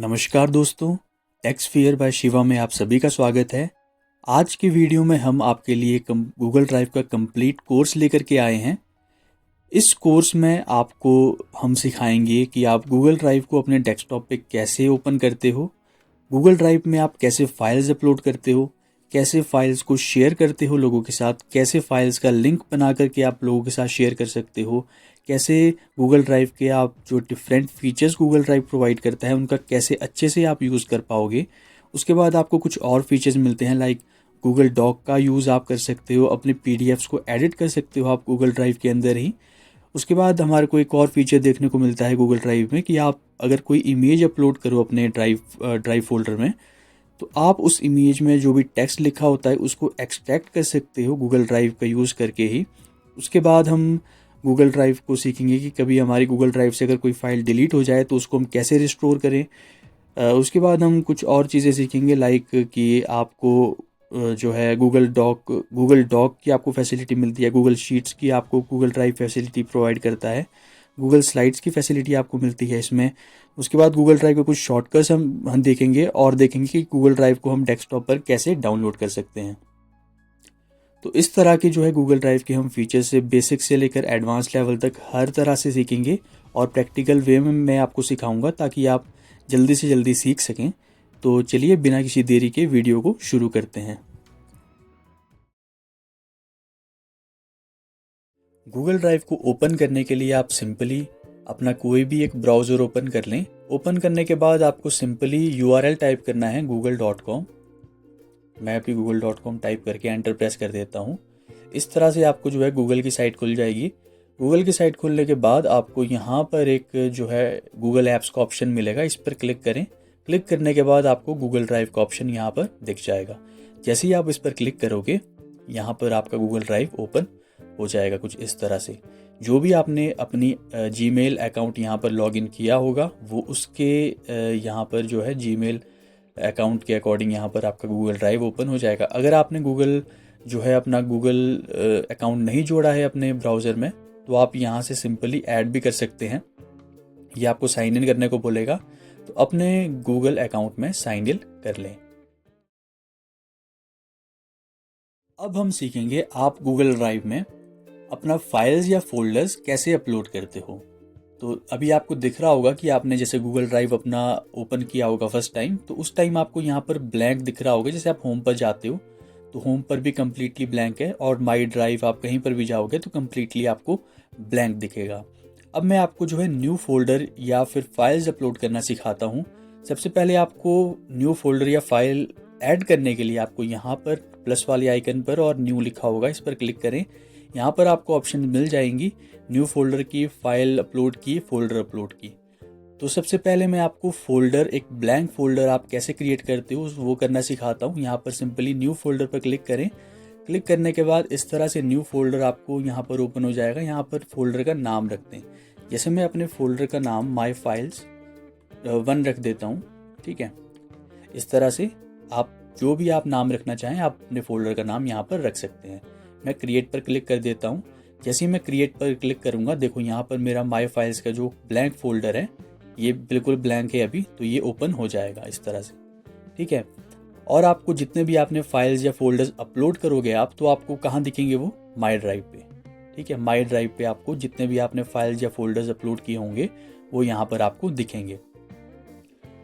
नमस्कार दोस्तों, टेक्सफियर बाय शिवा में आप सभी का स्वागत है। आज की वीडियो में हम आपके लिए गूगल ड्राइव का कंप्लीट कोर्स लेकर के आए हैं। इस कोर्स में आपको हम सिखाएंगे कि आप गूगल ड्राइव को अपने डेस्कटॉप पे कैसे ओपन करते हो, गूगल ड्राइव में आप कैसे फाइल्स अपलोड करते हो, कैसे फाइल्स को शेयर करते हो लोगों के साथ, कैसे फाइल्स का लिंक बना करके आप लोगों के साथ शेयर कर सकते हो, कैसे गूगल ड्राइव के आप जो different features Google drive provide करता है उनका कैसे अच्छे से आप यूज़ कर पाओगे। उसके बाद आपको कुछ और फीचर्स मिलते हैं, लाइक गूगल डॉक का यूज़ आप कर सकते हो, अपने पीडीएफ्स को एडिट कर सकते हो आप गूगल ड्राइव के अंदर ही। उसके बाद हमारे को एक और फीचर देखने को मिलता है गूगल ड्राइव में कि आप अगर कोई इमेज अपलोड करो अपने ड्राइव फोल्डर में, तो आप उस इमेज में जो भी टेक्स्ट लिखा होता है उसको एक्सट्रैक्ट कर सकते हो गूगल ड्राइव का यूज़ करके ही। उसके बाद हम गूगल ड्राइव को सीखेंगे कि कभी हमारी गूगल ड्राइव से अगर कोई फाइल डिलीट हो जाए तो उसको हम कैसे रिस्टोर करें। उसके बाद हम कुछ और चीज़ें सीखेंगे, लाइक कि आपको जो है गूगल डॉक की आपको फैसिलिटी मिलती है, गूगल शीट्स की आपको गूगल ड्राइव फैसिलिटी प्रोवाइड करता है, गूगल स्लाइड्स की फैसिलिटी आपको मिलती है इसमें। उसके बाद गूगल ड्राइव के कुछ शॉर्टकट्स हम देखेंगे और देखेंगे कि गूगल ड्राइव को हम डेस्कटॉप पर कैसे डाउनलोड कर सकते हैं। तो इस तरह की जो है गूगल ड्राइव के हम फीचर्स से बेसिक से लेकर एडवांस लेवल तक हर तरह से सीखेंगे और प्रैक्टिकल वे में मैं आपको सिखाऊंगा ताकि आप जल्दी से जल्दी सीख सकें। तो चलिए बिना किसी देरी के वीडियो को शुरू करते हैं। गूगल ड्राइव को ओपन करने के लिए आप सिंपली अपना कोई भी एक ब्राउज़र ओपन कर लें। ओपन करने के बाद आपको सिंपली URL टाइप करना है google.com। मैं अभी google.com टाइप करके एंटर प्रेस कर देता हूँ। इस तरह से आपको जो है गूगल की साइट खुल जाएगी। गूगल की साइट खुलने के बाद आपको यहाँ पर एक जो है गूगल ऐप्स का ऑप्शन मिलेगा, इस पर क्लिक करें। क्लिक करने के बाद आपको गूगल ड्राइव का ऑप्शन यहाँ पर दिख जाएगा। जैसे ही आप इस पर क्लिक करोगे, यहाँ पर आपका गूगल ड्राइव ओपन हो जाएगा कुछ इस तरह से। जो भी आपने अपनी जीमेल अकाउंट यहाँ पर लॉगिन किया होगा वो उसके यहाँ पर जो है जीमेल अकाउंट के अकॉर्डिंग यहाँ पर आपका गूगल ड्राइव ओपन हो जाएगा। अगर आपने अपना गूगल अकाउंट नहीं जोड़ा है अपने ब्राउज़र में, तो आप यहाँ से सिंपली ऐड भी कर सकते हैं। ये आपको साइन इन करने को बोलेगा, तो अपने गूगल अकाउंट में साइन इन कर लें। अब हम सीखेंगे आप गूगल ड्राइव में अपना फाइल्स या फोल्डर्स कैसे अपलोड करते हो। तो अभी आपको दिख रहा होगा कि आपने जैसे गूगल ड्राइव अपना ओपन किया होगा फर्स्ट टाइम, तो उस टाइम आपको यहाँ पर ब्लैंक दिख रहा होगा। जैसे आप होम पर जाते हो तो होम पर भी कम्प्लीटली ब्लैंक है, और माई ड्राइव आप कहीं पर भी जाओगे तो कम्प्लीटली आपको ब्लैंक दिखेगा। अब मैं आपको जो है न्यू फोल्डर या फिर फाइल्स अपलोड करना सिखाता हूँ। सबसे पहले आपको न्यू फोल्डर या फाइल ऐड करने के लिए आपको यहाँ पर प्लस वाले आइकन पर और न्यू लिखा होगा, इस पर क्लिक करें। यहाँ पर आपको ऑप्शन मिल जाएंगी न्यू फोल्डर की, फाइल अपलोड की, फोल्डर अपलोड की। तो सबसे पहले मैं आपको फोल्डर, एक ब्लैंक फोल्डर आप कैसे क्रिएट करते हो वो करना सिखाता हूँ। यहाँ पर सिंपली न्यू फोल्डर पर क्लिक करें। क्लिक करने के बाद इस तरह से न्यू फोल्डर आपको यहाँ पर ओपन हो जाएगा। यहाँ पर फोल्डर का नाम रखते हैं। जैसे मैं अपने फोल्डर का नाम माई फाइल्स 1 रख देता हूँ, ठीक है। इस तरह से आप जो भी आप नाम रखना चाहें आप अपने फोल्डर का नाम यहाँ पर रख सकते हैं। मैं क्रिएट पर क्लिक कर देता हूँ। जैसे ही मैं क्रिएट पर क्लिक करूँगा, देखो यहाँ पर मेरा माई फाइल्स का जो ब्लैंक फोल्डर है ये बिल्कुल ब्लैंक है अभी, तो ये ओपन हो जाएगा इस तरह से, ठीक है। और आपको जितने भी आपने फाइल्स या फोल्डर्स अपलोड करोगे आप, तो आपको कहाँ दिखेंगे वो माई ड्राइव पे, ठीक है। माई ड्राइव पे आपको जितने भी आपने फाइल्स या फोल्डर्स अपलोड किए होंगे वो यहाँ पर आपको दिखेंगे।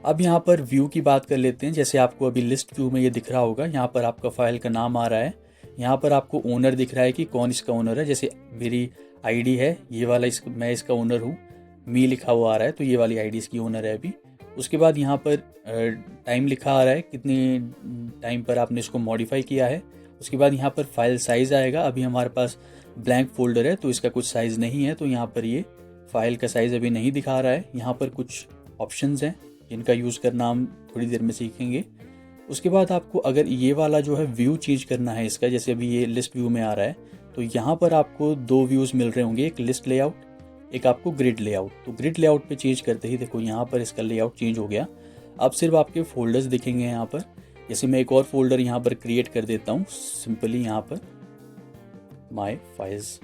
अब यहाँ पर व्यू की बात कर लेते हैं। जैसे आपको अभी लिस्ट व्यू में ये दिख रहा होगा, यहाँ पर आपका फाइल का नाम आ रहा है, यहाँ पर आपको ओनर दिख रहा है कि कौन इसका ओनर है। जैसे मेरी आईडी है ये वाला, मैं इसका ओनर हूँ, मी लिखा हुआ आ रहा है, तो ये वाली आईडी इसकी ओनर है अभी। उसके बाद यहाँ पर टाइम लिखा आ रहा है, कितने टाइम पर आपने इसको मॉडिफाई किया है। उसके बाद यहाँ पर फाइल साइज़ आएगा। अभी हमारे पास ब्लैंक फोल्डर है तो इसका कुछ साइज़ नहीं है, तो यहाँ पर ये फाइल का साइज़ अभी नहीं दिखा रहा है। यहाँ पर कुछ ऑप्शंस हैं जिनका यूज़ करना हम थोड़ी देर में सीखेंगे। उसके बाद आपको अगर ये वाला जो है व्यू चेंज करना है इसका, जैसे अभी ये लिस्ट व्यू में आ रहा है, तो यहाँ पर आपको 2 व्यूज़ मिल रहे होंगे, एक लिस्ट लेआउट, एक आपको ग्रिड लेआउट। तो ग्रिड लेआउट पे चेंज करते ही देखो यहाँ पर इसका लेआउट चेंज हो गया। अब सिर्फ आपके फोल्डर्स दिखेंगे यहाँ पर। जैसे मैं एक और फोल्डर यहाँ पर क्रिएट कर देता हूँ सिंपली यहाँ पर माई फाइल्स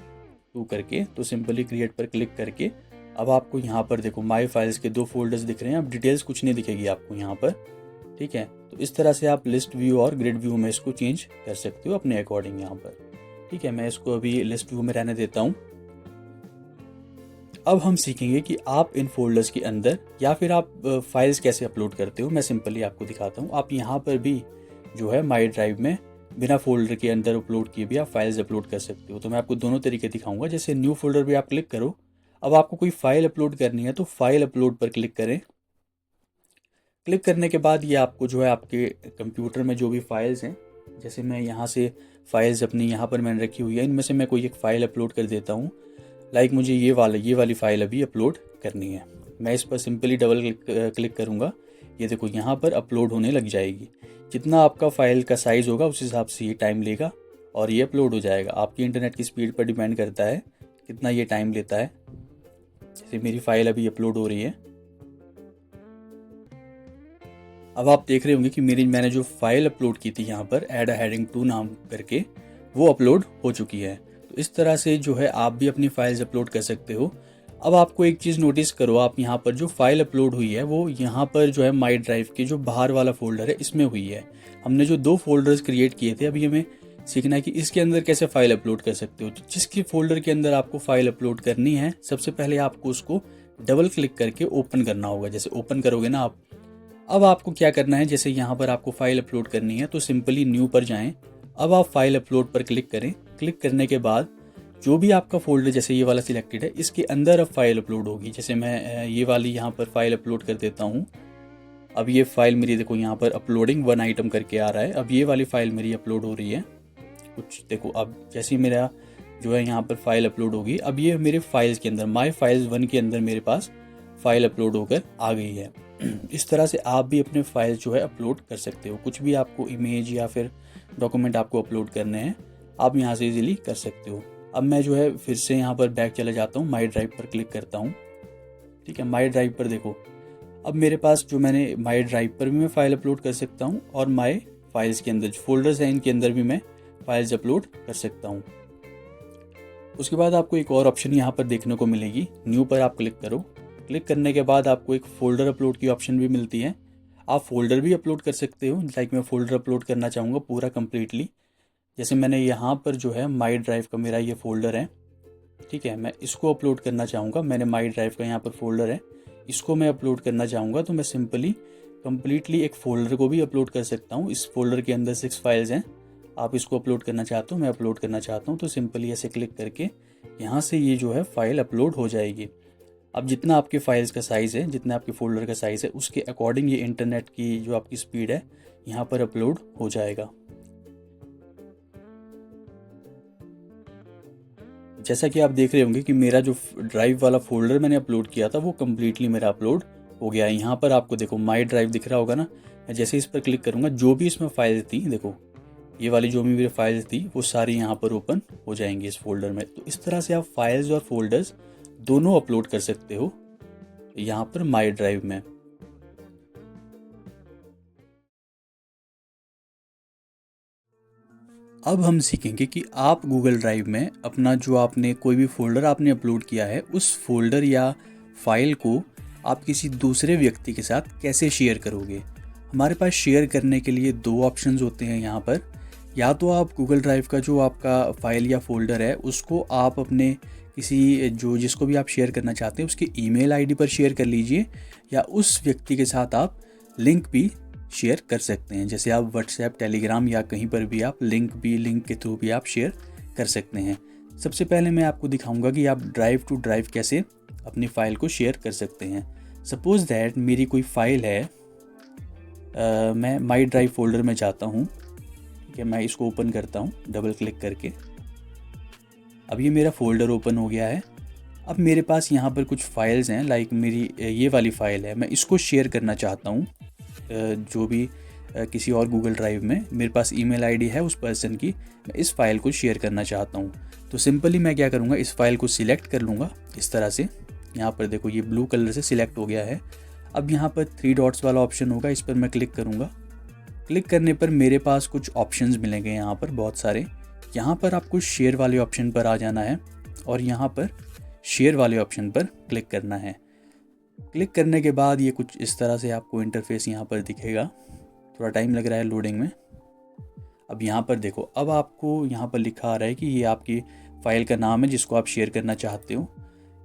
2 करके, तो सिंपली क्रिएट पर क्लिक करके अब आपको यहाँ पर देखो माई फाइल्स के 2 फोल्डर्स दिख रहे हैं। अब डिटेल्स कुछ नहीं दिखेगी आपको यहाँ पर, ठीक है। तो इस तरह से आप लिस्ट व्यू और ग्रिड व्यू में इसको चेंज कर सकते हो अपने अकॉर्डिंग यहाँ पर, ठीक है। मैं इसको अभी लिस्ट व्यू में रहने देता हूँ। अब हम सीखेंगे कि आप इन फोल्डर्स के अंदर या फिर आप फाइल्स कैसे अपलोड करते हो। मैं सिंपली आपको दिखाता हूँ। आप यहाँ पर भी जो है माई ड्राइव में बिना फोल्डर के अंदर अपलोड किए भी आप फाइल्स अपलोड कर सकते हो। तो मैं आपको दोनों तरीके दिखाऊंगा। जैसे न्यू फोल्डर भी आप क्लिक करो। अब आपको कोई फाइल अपलोड करनी है तो फाइल अपलोड पर क्लिक करें। क्लिक करने के बाद ये आपको जो है आपके कंप्यूटर में जो भी फाइल्स हैं, जैसे मैं यहाँ से फाइल्स अपनी यहाँ पर मैंने रखी हुई है, इनमें से मैं कोई एक फ़ाइल अपलोड कर देता हूँ। लाइक मुझे ये वाली फ़ाइल अभी अपलोड करनी है। मैं इस पर सिंपली डबल क्लिक करूँगा। ये देखो यहाँ पर अपलोड होने लग जाएगी। जितना आपका फ़ाइल का साइज़ होगा उस हिसाब से ये टाइम लेगा और ये अपलोड हो जाएगा। आपकी इंटरनेट की स्पीड पर डिपेंड करता है कितना ये टाइम लेता है। जैसे मेरी फ़ाइल अभी अपलोड हो रही है। अब आप देख रहे होंगे कि मैंने जो फाइल अपलोड की थी यहाँ पर ऐड हेडिंग 2 नाम करके, वो अपलोड हो चुकी है। तो इस तरह से जो है आप भी अपनी फाइल्स अपलोड कर सकते हो। अब आपको एक चीज़ नोटिस करो, आप यहाँ पर जो फाइल अपलोड हुई है वो यहाँ पर जो है माई ड्राइव के जो बाहर वाला फोल्डर है इसमें हुई है। हमने जो 2 फोल्डर्स क्रिएट किए थे, अभी हमें सीखना है कि इसके अंदर कैसे फाइल अपलोड कर सकते हो। तो जिसके फोल्डर के अंदर आपको फाइल अपलोड करनी है, सबसे पहले आपको उसको डबल क्लिक करके ओपन करना होगा। जैसे ओपन करोगे ना आप, अब आपको क्या करना है, जैसे यहाँ पर आपको फाइल अपलोड करनी है तो सिंपली न्यू पर जाएं। अब आप फाइल अपलोड पर क्लिक करें। क्लिक करने के बाद जो भी आपका फोल्डर, जैसे ये वाला सिलेक्टेड है, इसके अंदर अब फाइल अपलोड होगी। जैसे मैं ये वाली यहाँ पर फाइल अपलोड कर देता हूँ। अब ये फाइल मेरी देखो यहाँ पर अपलोडिंग 1 आइटम करके आ रहा है। अब ये वाली फाइल मेरी अपलोड हो रही है कुछ, देखो अब जैसे मेरा जो है यहाँ पर फाइल अपलोड होगी, अब ये मेरे फाइल्स के अंदर माई फाइल्स 1 के अंदर मेरे पास फाइल अपलोड होकर आ गई है। इस तरह से आप भी अपने फाइल जो है अपलोड कर सकते हो। कुछ भी आपको इमेज या फिर डॉक्यूमेंट आपको अपलोड करने हैं, आप यहाँ से इजीली कर सकते हो। अब मैं जो है फिर से यहाँ पर बैक चला जाता हूँ, माई ड्राइव पर क्लिक करता हूँ, ठीक है। माई ड्राइव पर देखो, अब मेरे पास जो मैंने माई ड्राइव पर भी मैं फाइल अपलोड कर सकता हूँ और माई फाइल्स के अंदर जो फोल्डर्स हैं इनके अंदर भी मैं फाइल्स अपलोड कर सकता हूँ। उसके बाद आपको एक और ऑप्शन यहाँ पर देखने को मिलेगी। न्यू पर आप क्लिक करो। क्लिक करने के बाद आपको एक फ़ोल्डर अपलोड की ऑप्शन भी मिलती है। आप फ़ोल्डर भी अपलोड कर सकते हो। लाइक मैं फ़ोल्डर अपलोड करना चाहूँगा पूरा कम्प्लीटली। जैसे मैंने यहाँ पर जो है माई ड्राइव का मेरा ये फ़ोल्डर है, ठीक है, मैं इसको अपलोड करना चाहूँगा। मैंने माई ड्राइव का यहाँ पर फ़ोल्डर है, इसको मैं अपलोड करना चाहूँगा तो मैं सिंपली कम्प्लीटली एक फ़ोल्डर को भी अपलोड कर सकता हूँ। इस फोल्डर के अंदर 6 फाइल्स हैं। आप इसको अपलोड करना चाहते हो, मैं अपलोड करना चाहता हूँ, तो सिंपली ऐसे क्लिक करके यहाँ से ये जो है फ़ाइल अपलोड हो जाएगी। अब जितना आपके फाइल्स का साइज़ है, जितना आपके फोल्डर का साइज़ है, उसके अकॉर्डिंग ये इंटरनेट की जो आपकी स्पीड है यहाँ पर अपलोड हो जाएगा। जैसा कि आप देख रहे होंगे कि मेरा जो ड्राइव वाला फोल्डर मैंने अपलोड किया था वो कम्प्लीटली मेरा अपलोड हो गया है। यहाँ पर आपको देखो माई ड्राइव दिख रहा होगा ना। मैं जैसे इस पर क्लिक करूँगा, जो भी इसमें फाइल्स थी, देखो ये वाली जो भी मेरी फाइल्स थी वो सारी यहाँ पर ओपन हो जाएंगी इस फोल्डर में। तो इस तरह से आप फाइल्स और फोल्डर्स दोनों अपलोड कर सकते हो यहाँ पर माई ड्राइव में। अब हम सीखेंगे कि आप गूगल ड्राइव में अपना जो आपने कोई भी फोल्डर आपने अपलोड किया है, उस फोल्डर या फाइल को आप किसी दूसरे व्यक्ति के साथ कैसे शेयर करोगे। हमारे पास शेयर करने के लिए 2 ऑप्शंस होते हैं यहाँ पर। या तो आप गूगल ड्राइव का जो आपका फाइल या फोल्डर है उसको आप अपने किसी जिसको भी आप शेयर करना चाहते हैं उसके ईमेल आईडी पर शेयर कर लीजिए, या उस व्यक्ति के साथ आप लिंक भी शेयर कर सकते हैं। जैसे आप व्हाट्सएप, टेलीग्राम या कहीं पर भी आप लिंक के थ्रू भी आप शेयर कर सकते हैं। सबसे पहले मैं आपको दिखाऊंगा कि आप ड्राइव टू ड्राइव कैसे अपनी फ़ाइल को शेयर कर सकते हैं। सपोज़ दैट मेरी कोई फ़ाइल है, मैं माई ड्राइव फोल्डर में जाता हूँ, ठीक है, मैं इसको ओपन करता हूँ डबल क्लिक करके। अब ये मेरा फ़ोल्डर ओपन हो गया है। अब मेरे पास यहाँ पर कुछ फाइल्स हैं, लाइक मेरी ये वाली फ़ाइल है, मैं इसको शेयर करना चाहता हूँ जो भी किसी और गूगल ड्राइव में मेरे पास ईमेल आईडी है उस पर्सन की, मैं इस फाइल को शेयर करना चाहता हूँ। तो सिंपली मैं क्या करूँगा, इस फाइल को सिलेक्ट कर लूँगा इस तरह से। यहाँ पर देखो ये ब्लू कलर से सिलेक्ट हो गया है। अब यहाँ पर 3 डॉट्स वाला ऑप्शन होगा, इस पर मैं क्लिक करूँगा। क्लिक करने पर मेरे पास कुछ ऑप्शंस मिलेंगे यहाँ पर बहुत सारे। यहाँ पर आपको शेयर वाले ऑप्शन पर आ जाना है और यहाँ पर शेयर वाले ऑप्शन पर क्लिक करना है। क्लिक करने के बाद ये कुछ इस तरह से आपको इंटरफेस यहाँ पर दिखेगा। थोड़ा टाइम लग रहा है लोडिंग में। अब यहाँ पर देखो, अब आपको यहाँ पर लिखा आ रहा है कि ये आपकी फ़ाइल का नाम है जिसको आप शेयर करना चाहते हो।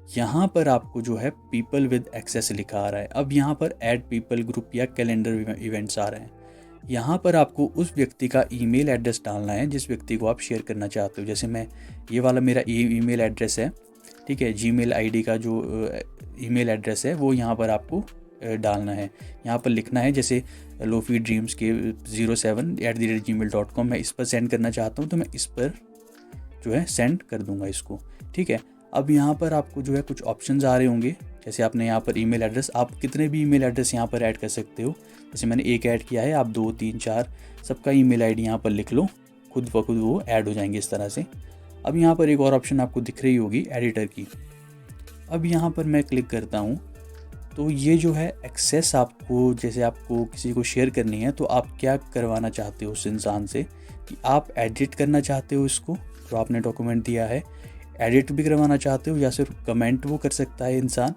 यहाँ पर आपको जो है पीपल विद एक्सेस लिखा आ रहा है। अब यहाँ पर ऐड पीपल ग्रुप या कैलेंडर इवेंट्स आ रहे हैं। यहाँ पर आपको उस व्यक्ति का ईमेल एड्रेस डालना है जिस व्यक्ति को आप शेयर करना चाहते हो। जैसे मैं, ये वाला मेरा ईमेल एड्रेस है, ठीक है। जीमेल आईडी का जो ईमेल एड्रेस है वो यहाँ पर आपको डालना है। यहाँ पर लिखना है जैसे लोफी ड्रीम्स के 07@gmail.com मैं इस पर सेंड करना चाहता हूँ, तो मैं इस पर जो है सेंड कर दूँगा इसको, ठीक है। अब यहाँ पर आपको जो है कुछ ऑप्शंस आ रहे होंगे। जैसे आपने यहाँ पर ईमेल एड्रेस, आप कितने भी ईमेल एड्रेस यहाँ पर ऐड कर सकते हो। जैसे मैंने एक ऐड किया है, आप 2, 3, 4 सबका ईमेल आईडी यहाँ पर लिख लो, खुद ब खुद वो ऐड हो जाएंगे इस तरह से। अब यहाँ पर एक और ऑप्शन आपको दिख रही होगी एडिटर की। अब यहाँ पर मैं क्लिक करता हूँ तो ये जो है एक्सेस आपको, जैसे आपको किसी को शेयर करनी है तो आप क्या करवाना चाहते हो उस इंसान से, कि आप एडिट करना चाहते हो इसको जो आपने डॉक्यूमेंट दिया है, एडिट भी करवाना चाहते हो, या सिर्फ कमेंट वो कर सकता है इंसान,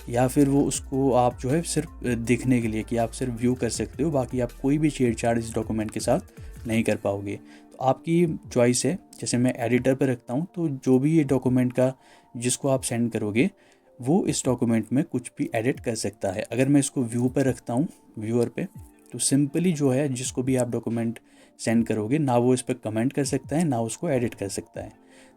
या फिर वो उसको आप जो है सिर्फ देखने के लिए कि आप सिर्फ व्यू कर सकते हो, बाकी आप कोई भी छेड़छाड़ इस डॉक्यूमेंट के साथ नहीं कर पाओगे। तो आपकी चॉइस है। जैसे मैं एडिटर पर रखता हूँ, तो जो भी ये डॉक्यूमेंट का जिसको आप सेंड करोगे वो इस डॉक्यूमेंट में कुछ भी एडिट कर सकता है। अगर मैं इसको व्यू पर रखता हूँ, व्यूअर पे, तो सिंपली जो है जिसको भी आप डॉक्यूमेंट सेंड करोगे ना वो इस पर कमेंट कर सकता है ना उसको एडिट कर सकता है,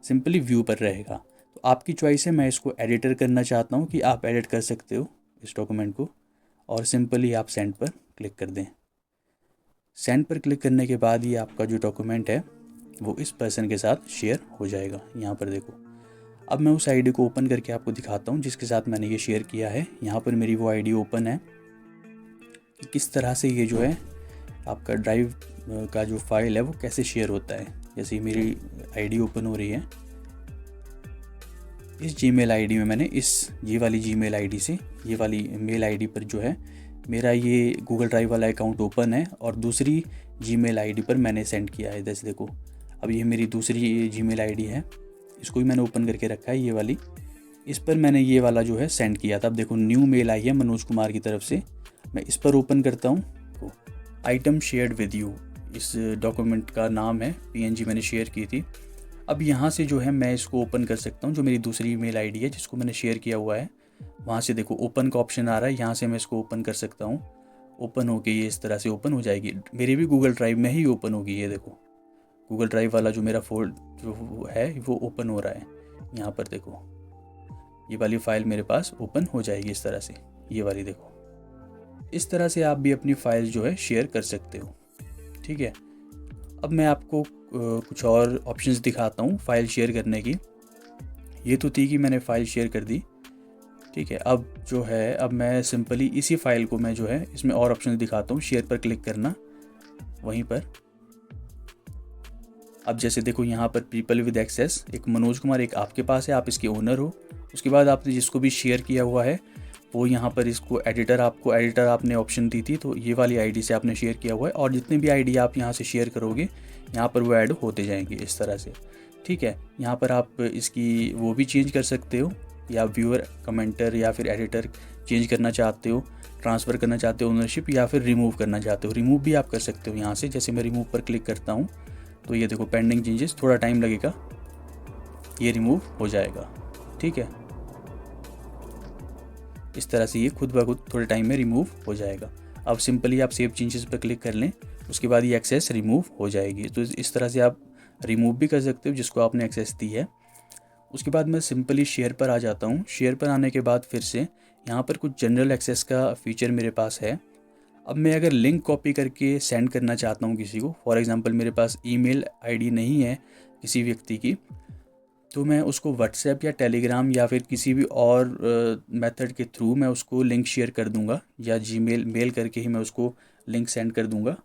सिंपली व्यू पर रहेगा। तो आपकी चॉइस है। मैं इसको एडिटर करना चाहता हूँ कि आप एडिट कर सकते हो इस डॉक्यूमेंट को, और सिंपली आप सेंड पर क्लिक कर दें। सेंड पर क्लिक करने के बाद ये आपका जो डॉक्यूमेंट है वो इस पर्सन के साथ शेयर हो जाएगा। यहाँ पर देखो, अब मैं उस आईडी को ओपन करके आपको दिखाता हूँ जिसके साथ मैंने ये शेयर किया है। यहाँ पर मेरी वो आईडी ओपन है कि किस तरह से ये जो है आपका ड्राइव का जो फाइल है वो कैसे शेयर होता है। जैसे मेरी आईडी ओपन हो रही है, इस जीमेल आईडी में मैंने ये वाली जीमेल आईडी से, ये वाली मेल आईडी पर जो है मेरा ये गूगल ड्राइव वाला अकाउंट ओपन है, और दूसरी जीमेल आईडी पर मैंने सेंड किया है। जैसे देखो, अब ये मेरी दूसरी जीमेल आईडी है, इसको भी मैंने ओपन करके रखा है, ये वाली। इस पर मैंने ये वाला जो है सेंड किया था। अब देखो न्यू मेल आई है मनोज कुमार की तरफ से। मैं इस पर ओपन करता हूँ तो आइटम शेयर्ड विद यू, इस डॉक्यूमेंट का नाम है, PNG मैंने शेयर की थी। अब यहाँ से जो है मैं इसको ओपन कर सकता हूँ, जो मेरी दूसरी ईमेल आईडी है जिसको मैंने शेयर किया हुआ है, वहाँ से देखो ओपन का ऑप्शन आ रहा है। यहाँ से मैं इसको ओपन कर सकता हूँ। ओपन होके ये इस तरह से ओपन हो जाएगी। मेरी भी गूगल ड्राइव में ही ओपन होगी। ये देखो गूगल ड्राइव वाला जो मेरा फोल्ड जो है वो ओपन हो रहा है। यहाँ पर देखो ये वाली फ़ाइल मेरे पास ओपन हो जाएगी इस तरह से। ये वाली देखो, इस तरह से आप भी अपनी फ़ाइल जो है शेयर कर सकते हो, ठीक है। अब मैं आपको कुछ और ऑप्शंस दिखाता हूँ फ़ाइल शेयर करने की। ये तो थी कि मैंने फ़ाइल शेयर कर दी, ठीक है। अब जो है, अब मैं सिंपली इसी फाइल को मैं जो है इसमें और ऑप्शन दिखाता हूँ। शेयर पर क्लिक करना, वहीं पर अब जैसे देखो यहाँ पर पीपल विद एक्सेस, एक मनोज कुमार, एक आपके पास है, आप इसके ओनर हो। उसके बाद आपने जिसको भी शेयर किया हुआ है वो यहाँ पर इसको एडिटर आपने ऑप्शन दी थी, तो ये वाली आईडी से आपने शेयर किया हुआ है, और जितने भी आईडी आप यहाँ से शेयर करोगे यहाँ पर वो ऐड होते जाएंगे इस तरह से, ठीक है। यहाँ पर आप इसकी वो भी चेंज कर सकते हो, या व्यूअर, कमेंटर या फिर एडिटर चेंज करना चाहते हो, ट्रांसफ़र करना चाहते हो ओनरशिप, या फिर रिमूव करना चाहते हो। रिमूव भी आप कर सकते हो यहाँ से। जैसे मैं रिमूव पर क्लिक करता हूँ तो ये देखो पेंडिंग चेंजेस, थोड़ा टाइम लगेगा, ये रिमूव हो जाएगा, ठीक है। इस तरह से ये खुद ब खुद थोड़े टाइम में रिमूव हो जाएगा। अब सिंपली आप सेव चेंजेस पर क्लिक कर लें, उसके बाद ये एक्सेस रिमूव हो जाएगी। तो इस तरह से आप रिमूव भी कर सकते हो जिसको आपने एक्सेस दी है। उसके बाद मैं सिंपली शेयर पर आ जाता हूँ। शेयर पर आने के बाद फिर से यहाँ पर कुछ जनरल एक्सेस का फीचर मेरे पास है। अब मैं अगर लिंक कॉपी करके सेंड करना चाहता हूँ किसी को, फॉर एग्जांपल मेरे पास ईमेल आईडी नहीं है किसी व्यक्ति की, तो मैं उसको व्हाट्सएप या टेलीग्राम या फिर किसी भी और मेथड के थ्रू मैं उसको लिंक शेयर कर दूंगा, या जीमेल मेल करके ही मैं उसको लिंक सेंड कर दूंगा,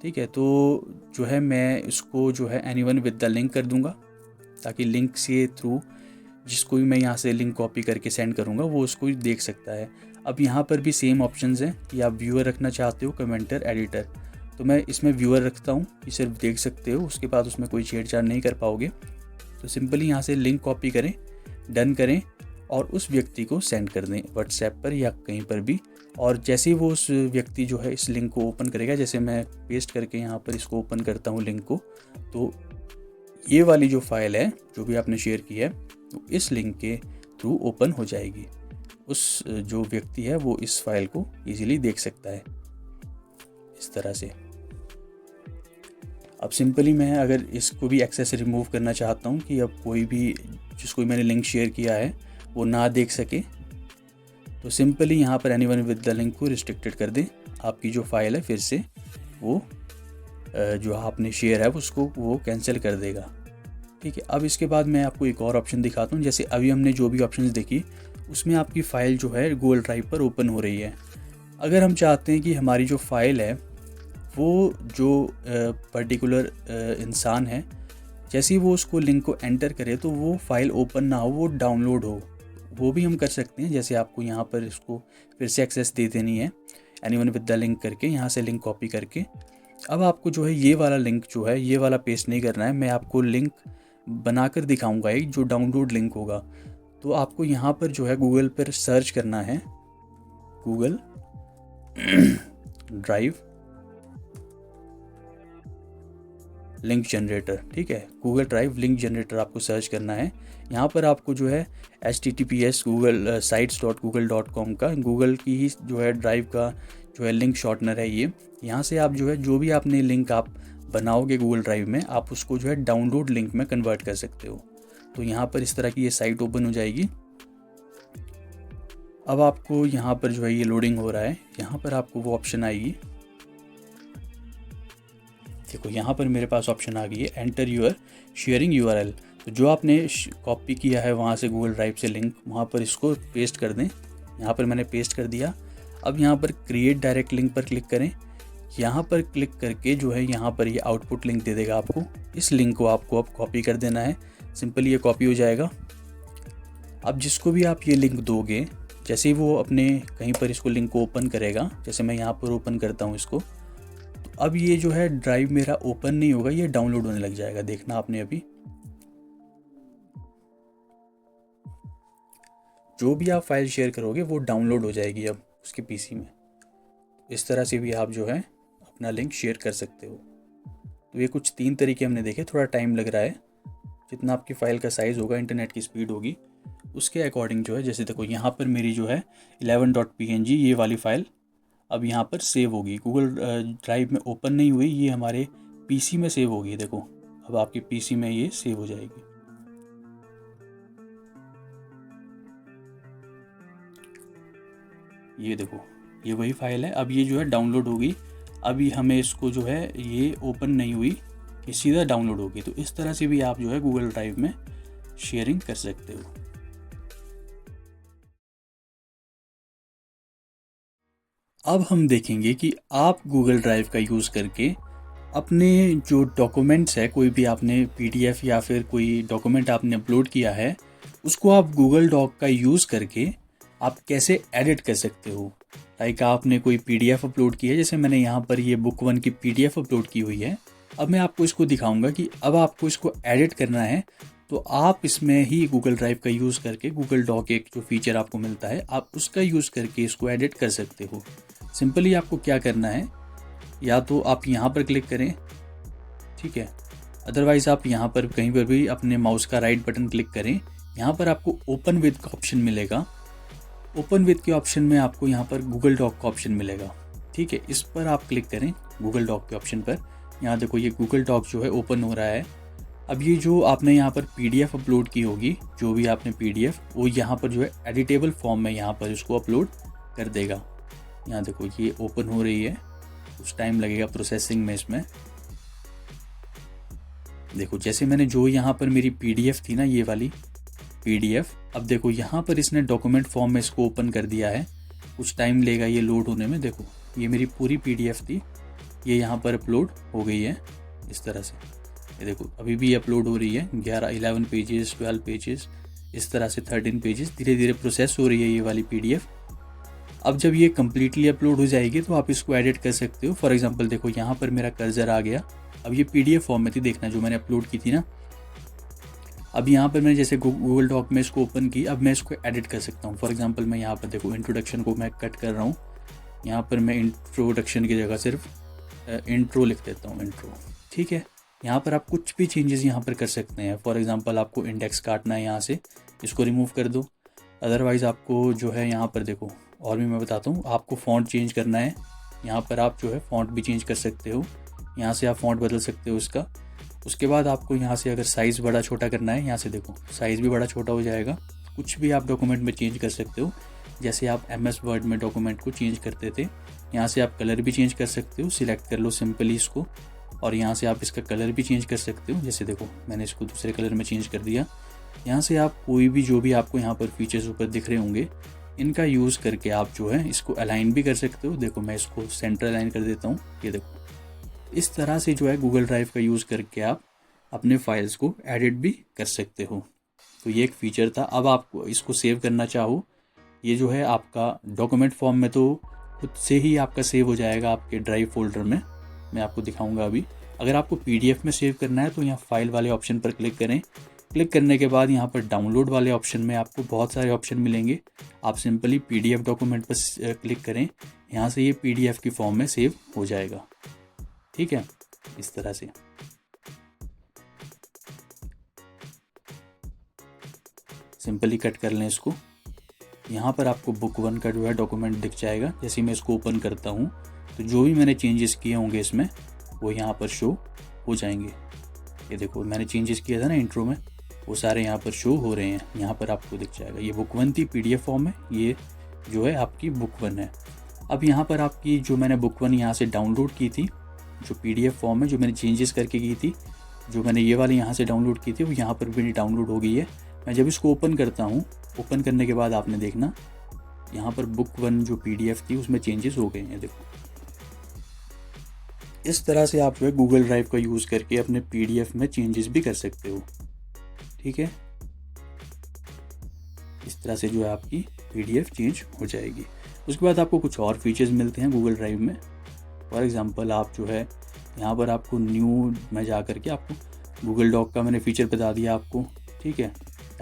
ठीक है। तो जो है मैं इसको जो है एनीवन विद द लिंक कर दूंगा, ताकि लिंक से थ्रू जिसको भी मैं यहाँ से लिंक कॉपी करके सेंड करूँगा वो उसको देख सकता है। अब यहाँ पर भी सेम ऑप्शंस हैं कि आप व्यूअर रखना चाहते हो, कमेंटर, एडिटर। तो मैं इसमें व्यूअर रखता हूँ कि सिर्फ देख सकते हो, उसके बाद उसमें कोई छेड़छाड़ नहीं कर पाओगे। तो सिंपली यहाँ से लिंक कॉपी करें, डन करें और उस व्यक्ति को सेंड कर दें व्हाट्सएप पर या कहीं पर भी। और जैसे ही वो उस व्यक्ति जो है इस लिंक को ओपन करेगा, जैसे मैं पेस्ट करके यहाँ पर इसको ओपन करता हूँ लिंक को, तो ये वाली जो फाइल है जो भी आपने शेयर की है तो इस लिंक के थ्रू ओपन हो जाएगी। उस जो व्यक्ति है वो इस फाइल को इजीली देख सकता है इस तरह से। अब सिंपली मैं अगर इसको भी एक्सेस रिमूव करना चाहता हूँ कि अब कोई भी जिसको मैंने लिंक शेयर किया है वो ना देख सके, तो सिंपली यहाँ पर एनीवन विद द लिंक को रिस्ट्रिक्टेड कर दें। आपकी जो फाइल है फिर से वो जो आपने शेयर है उसको वो कैंसिल कर देगा। ठीक है, अब इसके बाद मैं आपको एक और ऑप्शन दिखाता हूँ। जैसे अभी हमने जो भी ऑप्शंस देखी उसमें आपकी फ़ाइल जो है गूगल ड्राइव पर ओपन हो रही है। अगर हम चाहते हैं कि हमारी जो फ़ाइल है वो जो पर्टिकुलर इंसान है, जैसे ही वो उसको लिंक को एंटर करे तो वो फाइल ओपन ना हो, वो डाउनलोड हो, वो भी हम कर सकते हैं। जैसे आपको यहाँ पर इसको फिर से एक्सेस दे देनी है एनीवन विद द लिंक करके, यहाँ से लिंक कॉपी करके। अब आपको जो है ये वाला लिंक जो है ये वाला पेस्ट नहीं करना है, मैं आपको लिंक बनाकर दिखाऊंगा एक जो डाउनलोड लिंक होगा। तो आपको यहाँ पर जो है गूगल पर सर्च करना है गूगल ड्राइव लिंक जनरेटर। ठीक है, गूगल ड्राइव लिंक जनरेटर आपको सर्च करना है। यहाँ पर आपको जो है https google sites.google.com का गूगल की ही जो है ड्राइव का जो है लिंक शॉर्टनर है ये। यहाँ से आप जो है जो भी आपने लिंक आप बनाओगे गूगल ड्राइव में आप उसको जो है डाउनलोड लिंक में कन्वर्ट कर सकते हो। तो यहाँ पर इस तरह की ये साइट ओपन हो जाएगी। अब आपको यहाँ पर जो है ये लोडिंग हो रहा है, यहाँ पर आपको वो ऑप्शन आएगी। देखो यहाँ पर मेरे पास ऑप्शन आ गई है एंटर यूर शेयरिंग URL। तो जो आपने कॉपी किया है वहाँ से गूगल ड्राइव से लिंक, वहाँ पर इसको पेस्ट कर दें। यहाँ पर मैंने पेस्ट कर दिया। अब यहाँ पर क्रिएट डायरेक्ट लिंक पर क्लिक करें। यहाँ पर क्लिक करके जो है यहाँ पर ये आउटपुट लिंक दे देगा आपको। इस लिंक को आपको अब कॉपी कर देना है, सिंपली ये कॉपी हो जाएगा। अब जिसको भी आप ये लिंक दोगे, जैसे ही वो अपने कहीं पर इसको लिंक को ओपन करेगा, जैसे मैं यहाँ पर ओपन करता हूँ इसको, तो अब ये जो है ड्राइव मेरा ओपन नहीं होगा, ये डाउनलोड होने लग जाएगा। देखना आपने अभी जो भी आप फाइल शेयर करोगे वो डाउनलोड हो जाएगी अब उसके पीसी में। इस तरह से भी आप जो है अपना लिंक शेयर कर सकते हो। तो ये कुछ 3 तरीके हमने देखे। थोड़ा टाइम लग रहा है, जितना आपकी फ़ाइल का साइज़ होगा, इंटरनेट की स्पीड होगी, उसके अकॉर्डिंग जो है। जैसे देखो यहाँ पर मेरी जो है 11.png ये वाली फ़ाइल अब यहाँ पर सेव होगी। गूगल ड्राइव में ओपन नहीं हुई, ये हमारे पीसी में सेव होगी। देखो अब आपके पीसी में ये सेव हो जाएगी। ये देखो ये वही फाइल है। अब ये जो है डाउनलोड होगी। अभी हमें इसको जो है ये ओपन नहीं हुई, ये सीधा डाउनलोड होगी। तो इस तरह से भी आप जो है गूगल ड्राइव में शेयरिंग कर सकते हो। अब हम देखेंगे कि आप गूगल ड्राइव का यूज़ करके अपने जो डॉक्यूमेंट्स है, कोई भी आपने PDF या फिर कोई डॉक्यूमेंट आपने अपलोड किया है, उसको आप गूगल डॉक का यूज़ करके आप कैसे एडिट कर सकते हो। लाइक आपने कोई PDF अपलोड की है, जैसे मैंने यहाँ पर ये बुक 1 की PDF अपलोड की हुई है। अब मैं आपको इसको दिखाऊंगा कि अब आपको इसको एडिट करना है, तो आप इसमें ही गूगल ड्राइव का यूज़ करके गूगल डॉक एक जो फीचर आपको मिलता है, आप उसका यूज़ करके इसको एडिट कर सकते हो। सिंपली आपको क्या करना है, या तो आप यहाँ पर क्लिक करें, ठीक है, अदरवाइज़ आप यहाँ पर कहीं पर भी अपने माउस का राइट बटन क्लिक करें। यहाँ पर आपको ओपन विद का ऑप्शन मिलेगा। ओपन विद के ऑप्शन में आपको यहाँ पर गूगल डॉक का ऑप्शन मिलेगा। ठीक है, इस पर आप क्लिक करें गूगल डॉक के ऑप्शन पर। यहाँ देखो ये गूगल डॉक जो है ओपन हो रहा है। अब ये जो आपने यहाँ पर PDF अपलोड की होगी, जो भी आपने PDF, वो यहाँ पर जो है एडिटेबल फॉर्म में यहाँ पर इसको अपलोड कर देगा। यहाँ देखो ये ओपन हो रही है, कुछ टाइम लगेगा प्रोसेसिंग में इसमें। देखो जैसे मैंने जो यहाँ पर मेरी PDF थी ना, ये वाली PDF, अब देखो यहाँ पर इसने डॉक्यूमेंट फॉर्म में इसको ओपन कर दिया है। कुछ टाइम लेगा ये लोड होने में। देखो ये मेरी पूरी PDF थी, ये यहाँ पर अपलोड हो गई है इस तरह से। ये देखो अभी भी अपलोड हो रही है, 11 पेजेस, 12 पेजेस, इस तरह से 13 पेजेस, धीरे धीरे प्रोसेस हो रही है ये वाली PDF। अब जब ये कम्प्लीटली अपलोड हो जाएगी तो आप इसको एडिट कर सकते हो। फॉर एग्जांपल देखो यहाँ पर मेरा कर्सर आ गया। अब ये PDF फॉर्म में थी, देखना जो मैंने अपलोड की थी ना, अब यहाँ पर मैंने जैसे गूगल डॉक में इसको ओपन की, अब मैं इसको एडिट कर सकता हूँ। फॉर एग्जांपल मैं यहाँ पर देखो इंट्रोडक्शन को मैं कट कर रहा हूँ, यहाँ पर मैं इंट्रोडक्शन की जगह सिर्फ इंट्रो लिख देता हूँ, इंट्रो। ठीक है, यहाँ पर आप कुछ भी चेंजेस यहाँ पर कर सकते हैं। फॉर एग्जांपल आपको इंडेक्स काटना है यहाँ से, इसको रिमूव कर दो। अदरवाइज़ आपको जो है यहाँ पर देखो, और भी मैं बताता हूँ, आपको फ़ॉन्ट चेंज करना है, यहाँ पर आप जो है फ़ॉन्ट भी चेंज कर सकते हो, यहाँ से आप फ़ॉन्ट बदल सकते हो इसका। उसके बाद आपको यहाँ से अगर साइज़ बड़ा छोटा करना है, यहाँ से देखो साइज़ भी बड़ा छोटा हो जाएगा। कुछ भी आप डॉक्यूमेंट में चेंज कर सकते हो, जैसे आप MS वर्ड में डॉक्यूमेंट को चेंज करते थे। यहाँ से आप कलर भी चेंज कर सकते हो, सिलेक्ट कर लो सिंपली इसको, और यहाँ से आप इसका कलर भी चेंज कर सकते हो। जैसे देखो मैंने इसको दूसरे कलर में चेंज कर दिया। यहाँ से आप कोई भी जो भी आपको यहाँ पर फीचर्स ऊपर दिख रहे होंगे, इनका यूज़ करके आप जो है इसको अलाइन भी कर सकते हो। देखो मैं इसको सेंटर अलाइन कर देता हूँ, ये देखो। इस तरह से जो है गूगल ड्राइव का यूज़ करके आप अपने फाइल्स को एडिट भी कर सकते हो। तो ये एक फ़ीचर था। अब आप इसको सेव करना चाहो, ये जो है आपका डॉक्यूमेंट फॉर्म में तो खुद से ही आपका सेव हो जाएगा आपके ड्राइव फोल्डर में। मैं आपको दिखाऊंगा अभी। अगर आपको PDF में सेव करना है तो यहाँ फाइल वाले ऑप्शन पर क्लिक करें। क्लिक करने के बाद यहाँ पर डाउनलोड वाले ऑप्शन में आपको बहुत सारे ऑप्शन मिलेंगे। आप सिंपली PDF डॉक्यूमेंट पर क्लिक करें, यहाँ से ये PDF की फॉर्म में सेव हो जाएगा। ठीक है, इस तरह से। सिंपली कट कर लें इसको। यहाँ पर आपको बुक 1 का जो है डॉक्यूमेंट दिख जाएगा। जैसे मैं इसको ओपन करता हूँ तो जो भी मैंने चेंजेस किए होंगे इसमें वो यहाँ पर शो हो जाएंगे। ये देखो मैंने चेंजेस किया था ना इंट्रो में, वो सारे यहाँ पर शो हो रहे हैं। यहाँ पर आपको दिख जाएगा। ये बुक 1 थी PDF फॉर्म में, ये जो है आपकी बुक 1 है। अब यहाँ पर आपकी जो मैंने बुक 1 यहाँ से डाउनलोड की थी, जो PDF फॉर्म में जो मैंने चेंजेस करके की थी, जो मैंने ये वाली यहाँ से डाउनलोड की थी, वो यहाँ पर भी डाउनलोड हो गई है। मैं जब इसको ओपन करता हूँ, ओपन करने के बाद आपने देखना यहाँ पर बुक 1 जो PDF थी उसमें चेंजेस हो गए हैं। देखो इस तरह से आप जो है गूगल ड्राइव का यूज़ करके अपने PDF में चेंजेस भी कर सकते हो। ठीक है, इस तरह से जो है आपकी PDF चेंज हो जाएगी। उसके बाद आपको कुछ और फीचर्स मिलते हैं गूगल ड्राइव में। फॉर एग्जांपल आप जो है यहाँ पर आपको न्यू में जा करके आपको गूगल डॉक का मैंने फ़ीचर बता दिया आपको। ठीक है,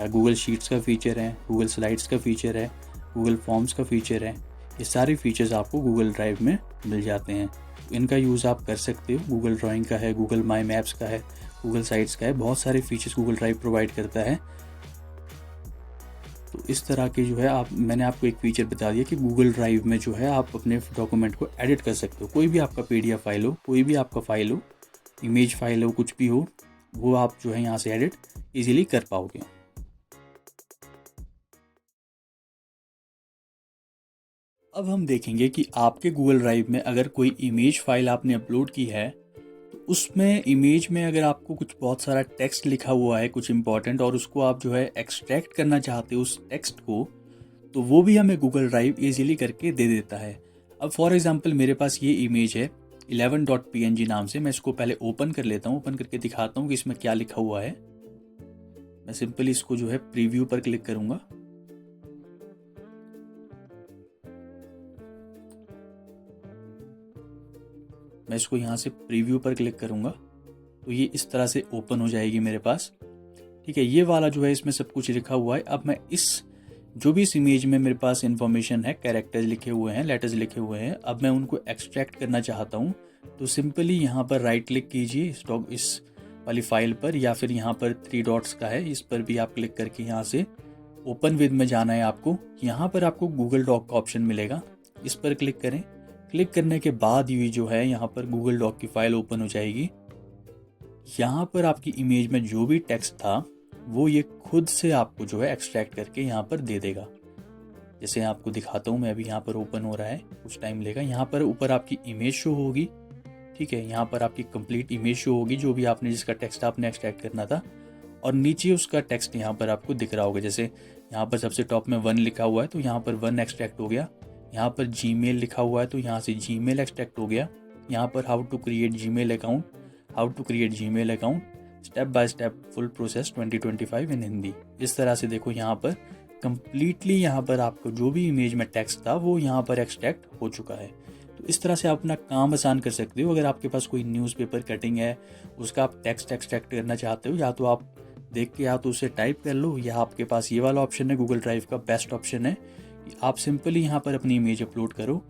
गूगल शीट्स का फ़ीचर है, गूगल स्लाइड्स का फ़ीचर है, गूगल फॉर्म्स का फ़ीचर है। ये सारे फीचर्स आपको गूगल ड्राइव में मिल जाते हैं। इनका यूज़ आप कर सकते हो। गूगल ड्राइंग का है, गूगल माई मैप्स का है, गूगल साइट्स का है, बहुत सारे फीचर्स गूगल ड्राइव प्रोवाइड करता है। तो इस तरह के जो है मैंने आपको एक फ़ीचर बता दिया कि गूगल ड्राइव में जो है आप अपने डॉक्यूमेंट को एडिट कर सकते हो। कोई भी आपका PDF फाइल हो, कोई भी आपका फाइल हो, इमेज फाइल हो, कुछ भी हो, वो आप जो है यहाँ से एडिट ईजिली कर पाओगे। अब हम देखेंगे कि आपके गूगल ड्राइव में अगर कोई इमेज फाइल आपने अपलोड की है, तो उसमें इमेज में अगर आपको कुछ बहुत सारा टेक्स्ट लिखा हुआ है, कुछ इंपॉर्टेंट, और उसको आप जो है एक्सट्रैक्ट करना चाहते हो उस टेक्स्ट को, तो वो भी हमें गूगल ड्राइव इजीली करके दे देता है। अब फॉर एग्जांपल मेरे पास ये इमेज है 11.png नाम से। मैं इसको पहले ओपन कर लेता हूँ, ओपन करके दिखाता हूँ कि इसमें क्या लिखा हुआ है। मैं सिंपली इसको जो है प्रीव्यू पर क्लिक करूँगा। मैं इसको यहाँ से प्रीव्यू पर क्लिक करूँगा तो ये इस तरह से ओपन हो जाएगी मेरे पास। ठीक है, ये वाला जो है इसमें सब कुछ लिखा हुआ है। अब मैं जो भी इस इमेज में मेरे पास इंफॉर्मेशन है, कैरेक्टर्स लिखे हुए हैं, लेटर्स लिखे हुए हैं, अब मैं उनको एक्सट्रैक्ट करना चाहता हूँ तो सिंपली यहाँ पर राइट क्लिक कीजिए इस वाली फाइल पर, या फिर यहाँ पर 3 डॉट्स का है, इस पर भी आप क्लिक करके यहाँ से ओपन विद में जाना है आपको। यहाँ पर आपको गूगल डॉक का ऑप्शन मिलेगा, इस पर क्लिक करें। क्लिक करने के बाद ये जो है यहाँ पर गूगल डॉक की फाइल ओपन हो जाएगी। यहाँ पर आपकी इमेज में जो भी टेक्स्ट था वो ये खुद से आपको जो है एक्सट्रैक्ट करके यहाँ पर दे देगा। जैसे आपको दिखाता हूँ मैं, अभी यहाँ पर ओपन हो रहा है, कुछ टाइम लेगा। यहाँ पर ऊपर आपकी इमेज शो होगी। ठीक है, यहाँ पर आपकी कंप्लीट इमेज शो होगी, जो भी आपने जिसका टेक्स्ट आपने एक्सट्रैक्ट करना था, और नीचे उसका टेक्स्ट यहाँ पर आपको दिख रहा होगा। जैसे यहाँ पर सबसे टॉप में 1 लिखा हुआ है तो यहाँ पर 1 एक्सट्रैक्ट हो गया। यहाँ पर जीमेल लिखा हुआ है तो यहाँ से जीमेल एक्सट्रैक्ट हो गया। यहाँ पर how to create Gmail account, how to create Gmail account, step by step full process 2025 in Hindi. इस तरह से देखो यहाँ पर कंप्लीटली यहाँ पर आपको जो भी इमेज में टेक्स्ट था वो यहाँ पर एक्सट्रैक्ट हो चुका है। तो इस तरह से आप अपना काम आसान कर सकते हो। अगर आपके पास कोई न्यूज़पेपर कटिंग है, उसका आप टेक्स्ट एक्सट्रैक्ट करना चाहते हो, या तो आप देख के या तो उसे टाइप कर लो, या आपके पास ये वाला ऑप्शन है गूगल ड्राइव का, बेस्ट ऑप्शन है। आप सिंपली यहाँ पर अपनी इमेज अपलोड करो,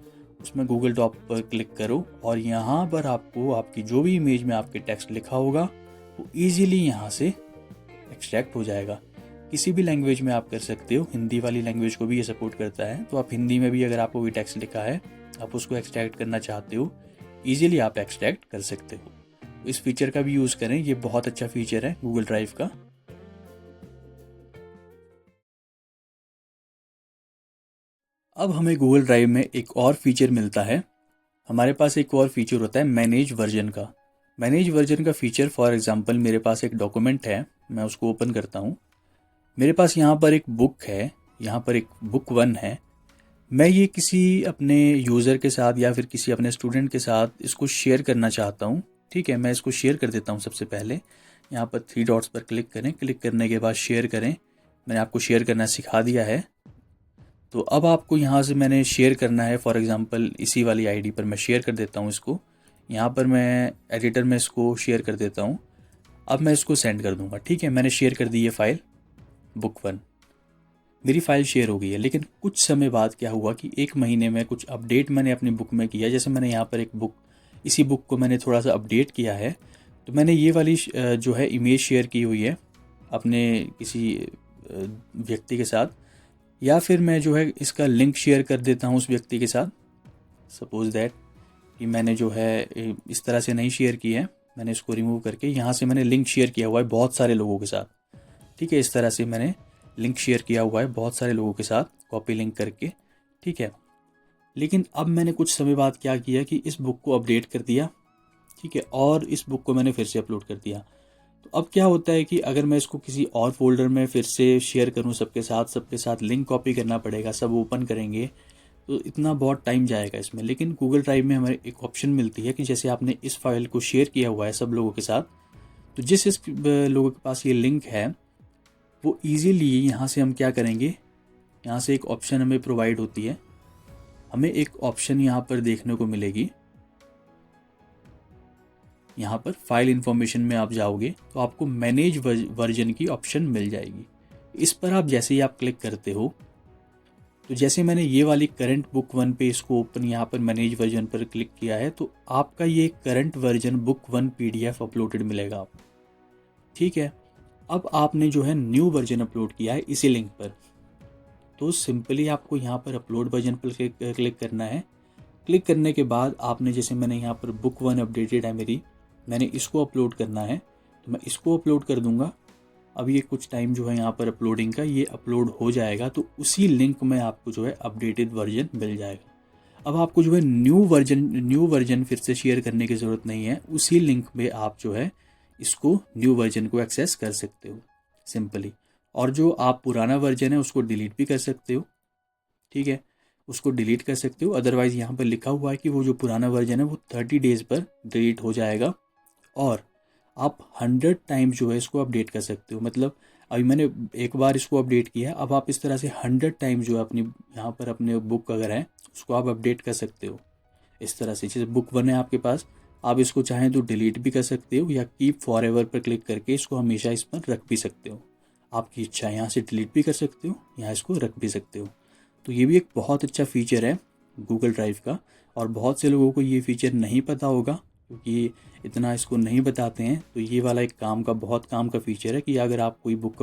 उसमें गूगल डॉक पर क्लिक करो और यहाँ पर आपको आपकी जो भी इमेज में आपके टेक्स्ट लिखा होगा वो ईजिली यहाँ से एक्सट्रैक्ट हो जाएगा। किसी भी लैंग्वेज में आप कर सकते हो, हिंदी वाली लैंग्वेज को भी ये सपोर्ट करता है, तो आप हिंदी में भी अगर आपको कोई टेक्स्ट लिखा है, आप उसको एक्सट्रैक्ट करना चाहते हो, ईजिली आप एक्सट्रैक्ट कर सकते हो। तो इस फीचर का भी यूज़ करें, ये बहुत अच्छा फीचर है गूगल ड्राइव का। अब हमें गूगल ड्राइव में एक और फीचर मिलता है। हमारे पास एक और फीचर होता है मैनेज वर्जन का। मैनेज वर्जन का फीचर, फॉर एग्जांपल मेरे पास एक डॉक्यूमेंट है, मैं उसको ओपन करता हूँ। मेरे पास यहाँ पर एक बुक है, यहाँ पर एक बुक 1 है। मैं ये किसी अपने यूज़र के साथ या फिर किसी अपने स्टूडेंट के साथ इसको शेयर करना चाहता हूँ। ठीक है, मैं इसको शेयर कर देता हूँ। सबसे पहले यहाँ पर 3 डॉट्स पर क्लिक करें, क्लिक करने के बाद शेयर करें। मैंने आपको शेयर करना सिखा दिया है। तो अब आपको यहाँ से मैंने शेयर करना है, फॉर एग्जांपल इसी वाली आईडी पर मैं शेयर कर देता हूँ इसको। यहाँ पर मैं एडिटर में इसको शेयर कर देता हूँ। अब मैं इसको सेंड कर दूँगा। ठीक है, मैंने शेयर कर दी ये फाइल बुक 1, मेरी फाइल शेयर हो गई है। लेकिन कुछ समय बाद क्या हुआ कि 1 महीने में कुछ अपडेट मैंने अपनी बुक में किया। जैसे मैंने यहाँ पर एक बुक, इसी बुक को मैंने थोड़ा सा अपडेट किया है, तो मैंने ये वाली जो है इमेज शेयर की हुई है अपने किसी व्यक्ति के साथ, या फिर मैं जो है इसका लिंक शेयर कर देता हूँ उस व्यक्ति के साथ। सपोज दैट कि मैंने जो है इस तरह से नहीं शेयर की है, मैंने इसको रिमूव करके यहाँ से मैंने लिंक शेयर किया हुआ है बहुत सारे लोगों के साथ। ठीक है, इस तरह से मैंने लिंक शेयर किया हुआ है बहुत सारे लोगों के साथ, कॉपी लिंक करके। ठीक है, लेकिन अब मैंने कुछ समय बाद क्या किया कि इस बुक को अपडेट कर दिया। ठीक है, और इस बुक को मैंने फिर से अपलोड कर दिया। तो अब क्या होता है कि अगर मैं इसको किसी और फोल्डर में फिर से शेयर करूं सबके साथ लिंक कॉपी करना पड़ेगा, सब ओपन करेंगे तो इतना बहुत टाइम जाएगा इसमें। लेकिन गूगल ड्राइव में हमें एक ऑप्शन मिलती है कि जैसे आपने इस फाइल को शेयर किया हुआ है सब लोगों के साथ, तो जिस लोगों के पास ये लिंक है वो ईजीली यहाँ से हम क्या करेंगे, यहाँ से एक ऑप्शन हमें प्रोवाइड होती है। हमें एक ऑप्शन यहाँ पर देखने को मिलेगी, यहाँ पर फाइल इन्फॉर्मेशन में आप जाओगे तो आपको मैनेज वर्जन की ऑप्शन मिल जाएगी। इस पर आप जैसे ही आप क्लिक करते हो, तो जैसे मैंने ये वाली करंट बुक 1 पे इसको ओपन यहाँ पर मैनेज वर्जन पर क्लिक किया है, तो आपका ये current version book 1 PDF uploaded मिलेगा आपको। ठीक है, अब आपने जो है न्यू वर्जन अपलोड किया है इसी लिंक पर, तो सिंपली आपको यहाँ पर अपलोड वर्जन पर क्लिक करना है। क्लिक करने के बाद आपने, जैसे मैंने यहाँ पर बुक 1 अपडेटेड है मेरी, मैंने इसको अपलोड करना है, तो मैं इसको अपलोड कर दूंगा। अब ये कुछ टाइम जो है यहाँ पर अपलोडिंग का, ये अपलोड हो जाएगा तो उसी लिंक में आपको जो है अपडेटेड वर्जन मिल जाएगा। अब आपको जो है न्यू वर्जन फिर से शेयर करने की ज़रूरत नहीं है, उसी लिंक में आप जो है इसको न्यू वर्जन को एक्सेस कर सकते हो सिंपली। और जो आप पुराना वर्जन है उसको डिलीट भी कर सकते हो। ठीक है, उसको डिलीट कर सकते हो। अदरवाइज़ यहाँ पर लिखा हुआ है कि वो जो पुराना वर्जन है वो 30 डेज़ पर डिलीट हो जाएगा, और आप 100 टाइम्स जो है इसको अपडेट कर सकते हो। मतलब अभी मैंने एक बार इसको अपडेट किया है, अब आप इस तरह से 100 टाइम्स जो है अपनी यहाँ पर अपने बुक अगर है उसको आप अपडेट कर सकते हो इस तरह से। जैसे बुक 1 है आपके पास, आप इसको चाहें तो डिलीट भी कर सकते हो, या कीप फॉर एवर पर क्लिक करके इसको हमेशा इस पर रख भी सकते हो। आपकी इच्छा है, यहाँ से डिलीट भी कर सकते हो, यहाँ इसको रख भी सकते हो। तो ये भी एक बहुत अच्छा फीचर है गूगल ड्राइव का, और बहुत से लोगों को ये फीचर नहीं पता होगा क्योंकि इतना इसको नहीं बताते हैं। तो ये वाला एक बहुत काम का फीचर है कि अगर आप कोई बुक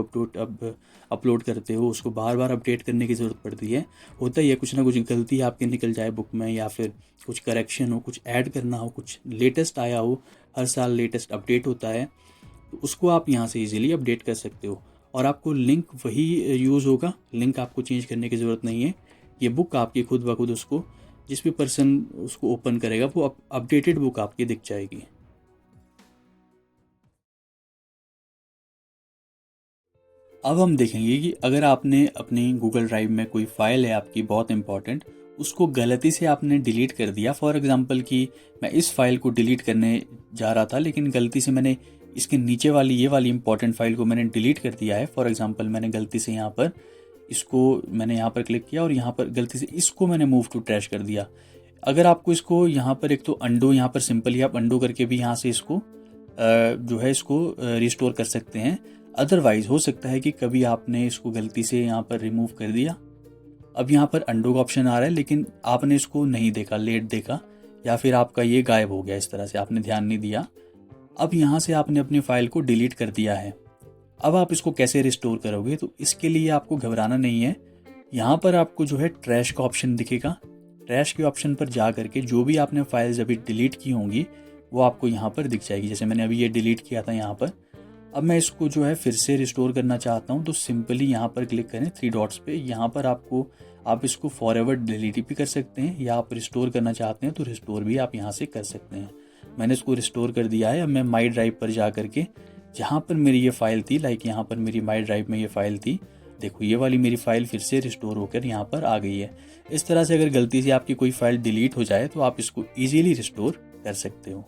अपलोड करते हो, उसको बार बार अपडेट करने की ज़रूरत पड़ती है। होता ही है, कुछ ना कुछ गलती आपके निकल जाए बुक में, या फिर कुछ करेक्शन हो, कुछ ऐड करना हो, कुछ लेटेस्ट आया हो, हर साल लेटेस्ट अपडेट होता है, तो उसको आप यहाँ से इजीली अपडेट कर सकते हो। और आपको लिंक वही यूज़ होगा, लिंक आपको चेंज करने की ज़रूरत नहीं है। ये बुक आपकी खुद ब खुद उसको, जिस भी पर्सन उसको ओपन करेगा वो अपडेटेड बुक आपकी दिख जाएगी। अब हम देखेंगे कि अगर आपने अपनी गूगल ड्राइव में कोई फाइल है आपकी बहुत इंपॉर्टेंट, उसको गलती से आपने डिलीट कर दिया। फॉर एग्जांपल कि मैं इस फाइल को डिलीट करने जा रहा था, लेकिन गलती से मैंने इसके नीचे वाली ये वाली इंपॉर्टेंट फाइल को मैंने डिलीट कर दिया है। फॉर एग्जांपल मैंने गलती से यहाँ पर इसको मैंने यहाँ पर क्लिक किया और यहाँ पर गलती से इसको मैंने मूव टू ट्रैश कर दिया। अगर आपको इसको यहाँ पर एक तो अंडो, यहाँ पर सिंपली आप अंडो करके भी यहाँ से इसको जो है इसको रिस्टोर कर सकते हैं। अदरवाइज़ हो सकता है कि कभी आपने इसको गलती से यहाँ पर रिमूव कर दिया, अब यहाँ पर अंडू का ऑप्शन आ रहा है लेकिन आपने इसको नहीं देखा, लेट देखा, या फिर आपका ये गायब हो गया, इस तरह से आपने ध्यान नहीं दिया। अब यहाँ से आपने अपनी फ़ाइल को डिलीट कर दिया है। अब आप इसको कैसे रिस्टोर करोगे? तो इसके लिए आपको घबराना नहीं है। यहाँ पर आपको जो है ट्रैश का ऑप्शन दिखेगा। ट्रैश के ऑप्शन पर जा करके जो भी आपने फाइल्स अभी डिलीट की होंगी वो आपको यहाँ पर दिख जाएगी। जैसे मैंने अभी ये डिलीट किया था यहाँ पर, अब मैं इसको जो है फिर से रिस्टोर करना चाहता हूँ, तो सिंपली यहाँ पर क्लिक करें 3 डॉट्स पे। यहाँ पर आप इसको फॉरएवर डिलीट भी कर सकते हैं, या आप रिस्टोर करना चाहते हैं तो रिस्टोर भी आप यहाँ से कर सकते हैं। मैंने इसको रिस्टोर कर दिया है। अब मैं माई ड्राइव पर जा करके जहाँ पर मेरी ये फाइल थी, लाइक यहाँ पर मेरी माई ड्राइव में ये फाइल थी, देखो ये वाली मेरी फाइल फिर से रिस्टोर होकर यहाँ पर आ गई है। इस तरह से अगर गलती से आपकी कोई फाइल डिलीट हो जाए तो आप इसको इजीली रिस्टोर कर सकते हो।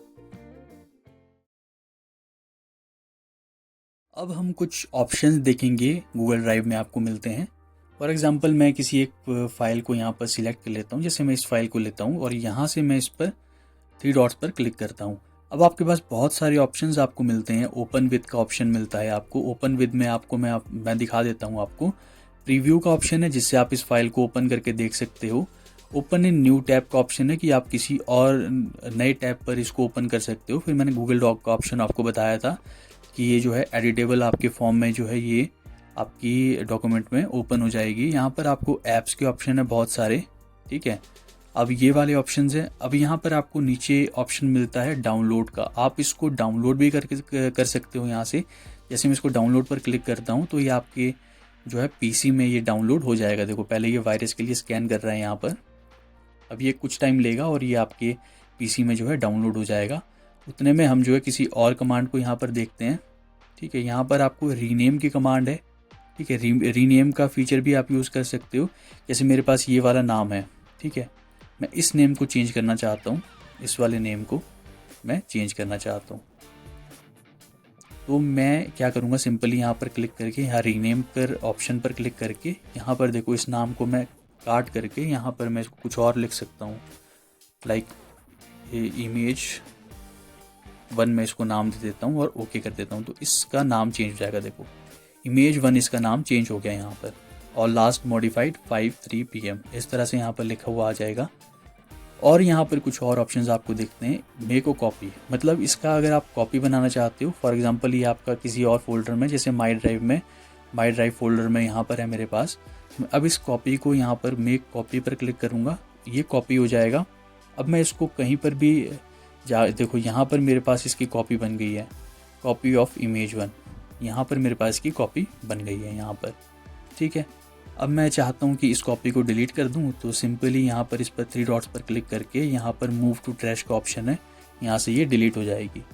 अब हम कुछ ऑप्शंस देखेंगे गूगल ड्राइव में आपको मिलते हैं। फॉर एग्जांपल मैं किसी एक फाइल को यहाँ पर सिलेक्ट कर लेता हूँ। जैसे मैं इस फाइल को लेता हूँ और यहाँ से मैं इस पर 3 डॉट्स पर क्लिक करता हूँ। अब आपके पास बहुत सारे ऑप्शंस आपको मिलते हैं। ओपन विद का ऑप्शन मिलता है आपको। ओपन विद में आपको मैं दिखा देता हूँ आपको। प्रीव्यू का ऑप्शन है जिससे आप इस फाइल को ओपन करके देख सकते हो। ओपन इन न्यू टैब का ऑप्शन है कि आप किसी और नए टैब पर इसको ओपन कर सकते हो। फिर मैंने गूगल डॉक का ऑप्शन आपको बताया था कि ये जो है एडिटेबल आपके फॉर्म में जो है ये आपकी डॉक्यूमेंट में ओपन हो जाएगी। यहाँ पर आपको ऐप्स के ऑप्शन है बहुत सारे, ठीक है। अब ये वाले ऑप्शंस हैं। अब यहाँ पर आपको नीचे ऑप्शन मिलता है डाउनलोड का। आप इसको डाउनलोड भी कर सकते हो यहाँ से। जैसे मैं इसको डाउनलोड पर क्लिक करता हूँ तो ये आपके जो है पीसी में ये डाउनलोड हो जाएगा। देखो पहले ये वायरस के लिए स्कैन कर रहा है यहाँ पर। अब ये कुछ टाइम लेगा और ये आपके पीसी में जो है डाउनलोड हो जाएगा। उतने में हम जो है किसी और कमांड को यहाँ पर देखते हैं, ठीक है। यहाँ पर आपको रीनेम की कमांड है, ठीक है। रीनेम का फीचर भी आप यूज़ कर सकते हो। जैसे मेरे पास ये वाला नाम है, ठीक है, मैं इस नेम को चेंज करना चाहता हूँ। इस वाले नेम को मैं चेंज करना चाहता हूँ, तो मैं क्या करूँगा, सिंपली यहाँ पर क्लिक करके यहाँ रीनेम पर ऑप्शन पर क्लिक करके यहाँ पर देखो इस नाम को मैं काट करके यहाँ पर मैं इसको कुछ और लिख सकता हूँ, लाइक Image1 मैं इसको नाम दे देता हूँ और ओके कर देता हूँ। तो इसका नाम चेंज हो जाएगा। देखो Image1 इसका नाम चेंज हो गया यहाँ पर। और लास्ट मॉडिफाइड 5:03 PM इस तरह से यहाँ पर लिखा हुआ आ जाएगा। और यहाँ पर कुछ और ऑप्शंस आपको दिखते हैं। मेक अ कॉपी, मतलब इसका अगर आप कॉपी बनाना चाहते हो, फॉर एग्जांपल ये आपका किसी और फोल्डर में, जैसे माई ड्राइव फोल्डर में यहाँ पर है मेरे पास। अब इस कॉपी को यहाँ पर मेक कॉपी पर क्लिक करूँगा, ये कॉपी हो जाएगा। अब मैं इसको कहीं पर भी देखो यहाँ पर मेरे पास इसकी कॉपी बन गई है, कॉपी ऑफ Image1। यहाँ पर मेरे पास इसकी कॉपी बन गई है यहाँ पर, ठीक है। अब मैं चाहता हूँ कि इस कॉपी को डिलीट कर दूँ, तो सिंपली यहाँ पर इस पर 3 डॉट्स पर क्लिक करके यहाँ पर मूव टू ट्रैश का ऑप्शन है, यहाँ से ये डिलीट हो जाएगी।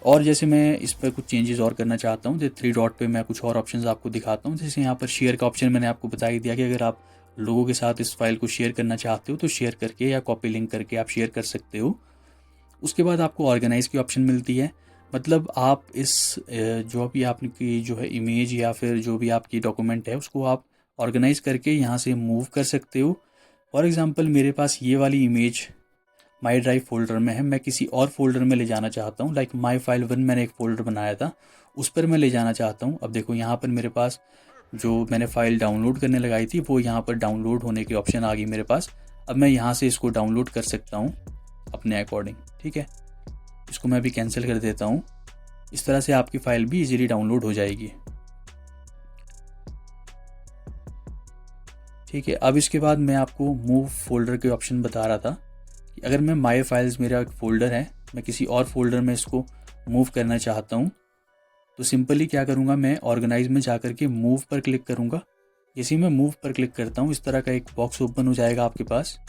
और जैसे मैं इस पर कुछ चेंजेस और करना चाहता हूँ, तो 3 डॉट पे मैं कुछ और ऑप्शंस आपको दिखाता हूँ। जैसे यहाँ पर शेयर का ऑप्शन मैंने आपको बता ही दिया कि अगर आप लोगों के साथ इस फाइल को शेयर करना चाहते हो तो शेयर करके या कॉपी लिंक करके आप शेयर कर सकते हो। उसके बाद आपको ऑर्गेनाइज की ऑप्शन मिलती है, मतलब आप इस जो भी आपकी जो है इमेज या फिर जो भी आपकी डॉक्यूमेंट है उसको आप ऑर्गेनाइज करके यहाँ से मूव कर सकते हो। फॉर एग्जांपल मेरे पास ये वाली इमेज माई ड्राइव फोल्डर में है, मैं किसी और फोल्डर में ले जाना चाहता हूँ, लाइक माई फाइल 1 मैंने एक फ़ोल्डर बनाया था, उस पर मैं ले जाना चाहता हूँ। अब देखो यहाँ पर मेरे पास जो मैंने फ़ाइल डाउनलोड करने लगाई थी वो यहाँ पर डाउनलोड होने की ऑप्शन आ गई मेरे पास। अब मैं यहाँ से इसको डाउनलोड कर सकता हूँ अपने अकॉर्डिंग, ठीक है। इसको मैं अभी कैंसिल कर देता हूँ। इस तरह से आपकी फ़ाइल भी इजीली डाउनलोड हो जाएगी, ठीक है। अब इसके बाद मैं आपको मूव फोल्डर के ऑप्शन बता रहा था कि अगर मैं माई फाइल्स मेरा एक फ़ोल्डर है, मैं किसी और फोल्डर में इसको मूव करना चाहता हूँ, तो सिंपली क्या करूँगा, मैं ऑर्गेनाइज में जाकर के मूव पर क्लिक करूँगा। जैसे ही मैं मूव पर क्लिक करता हूँ इस तरह का एक बॉक्स ओपन हो जाएगा आपके पास।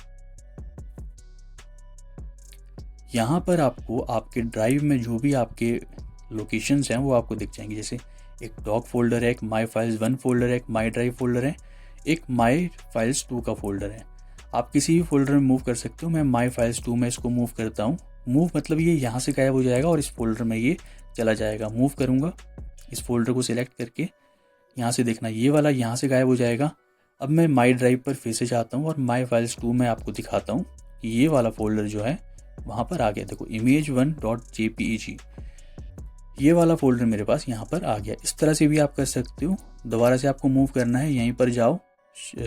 यहाँ पर आपको आपके ड्राइव में जो भी आपके लोकेशंस हैं वो आपको दिख जाएंगे। जैसे एक डॉक फोल्डर है, एक माई फाइल्स 1 फोल्डर है, एक माई ड्राइव फोल्डर है, एक माई फाइल्स 2 का फोल्डर है। आप किसी भी फोल्डर में मूव कर सकते हो। मैं माई फाइल्स 2 में इसको मूव करता हूँ। मूव मतलब ये यहाँ से गायब हो जाएगा और इस फोल्डर में ये चला जाएगा। मूव करूँगा, इस फोल्डर को सिलेक्ट करके यहाँ से देखना ये वाला यहाँ से गायब हो जाएगा। अब मैं माई ड्राइव पर फिर से जाता हूँ और माई फाइल्स 2 में आपको दिखाता हूँ कि ये वाला फोल्डर जो है वहाँ पर आ गया। देखो Image1.jpeg ये वाला फोल्डर मेरे पास यहाँ पर आ गया। इस तरह से भी आप कर सकते हो। दोबारा से आपको मूव करना है, यहीं पर जाओ,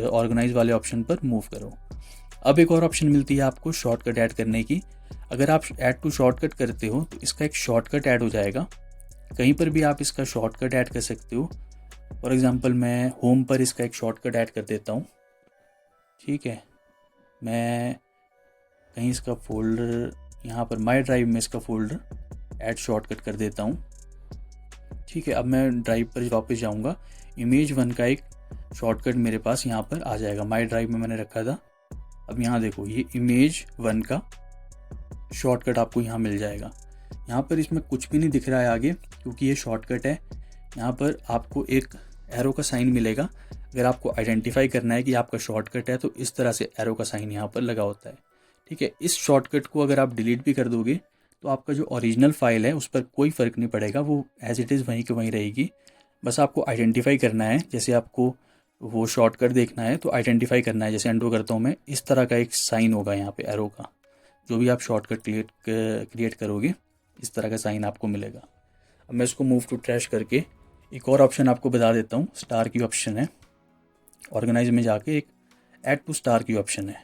ऑर्गेनाइज वाले ऑप्शन पर मूव करो। अब एक और ऑप्शन मिलती है आपको शॉर्टकट ऐड करने की। अगर आप ऐड टू शॉर्टकट करते हो तो इसका एक शॉर्टकट ऐड हो जाएगा। कहीं पर भी आप इसका शॉर्टकट ऐड कर सकते हो। फॉर एग्जांपल मैं होम पर इसका एक शॉर्टकट ऐड कर देता हूँ। ठीक है, मैं कहीं इसका फोल्डर यहाँ पर माई ड्राइव में इसका फोल्डर ऐड शॉर्टकट कर देता हूँ। ठीक है, अब मैं ड्राइव पर वापस जाऊँगा। इमेज 1 का एक शॉर्टकट मेरे पास यहाँ पर आ जाएगा। माई ड्राइव में मैंने रखा था। अब यहाँ देखो, ये इमेज 1 का शॉर्टकट आपको यहाँ मिल जाएगा। यहाँ पर इसमें कुछ भी नहीं दिख रहा है आगे, क्योंकि ये शॉर्टकट है। यहाँ पर आपको एक एरो का साइन मिलेगा। अगर आपको आइडेंटिफाई करना है कि आपका शॉर्टकट है तो इस तरह से एरो का साइन यहाँ पर लगा होता है। ठीक है, इस शॉर्टकट को अगर आप डिलीट भी कर दोगे तो आपका जो ओरिजिनल फाइल है उस पर कोई फ़र्क नहीं पड़ेगा, वो एज इट इज़ वहीं के वहीं रहेगी। बस आपको आइडेंटिफाई करना है, जैसे आपको वो शॉर्टकट देखना है तो आइडेंटिफाई करना है। जैसे अंडू करता हूँ मैं, इस तरह का एक साइन होगा यहाँ पे एरो का। जो भी आप शॉर्टकट क्रिएट करोगे इस तरह का साइन आपको मिलेगा। अब मैं इसको मूव टू ट्रैश करके एक और ऑप्शन आपको बता देता हूँ। स्टार की ऑप्शन है, ऑर्गेनाइज में जाके एक ऐड टू स्टार की ऑप्शन है।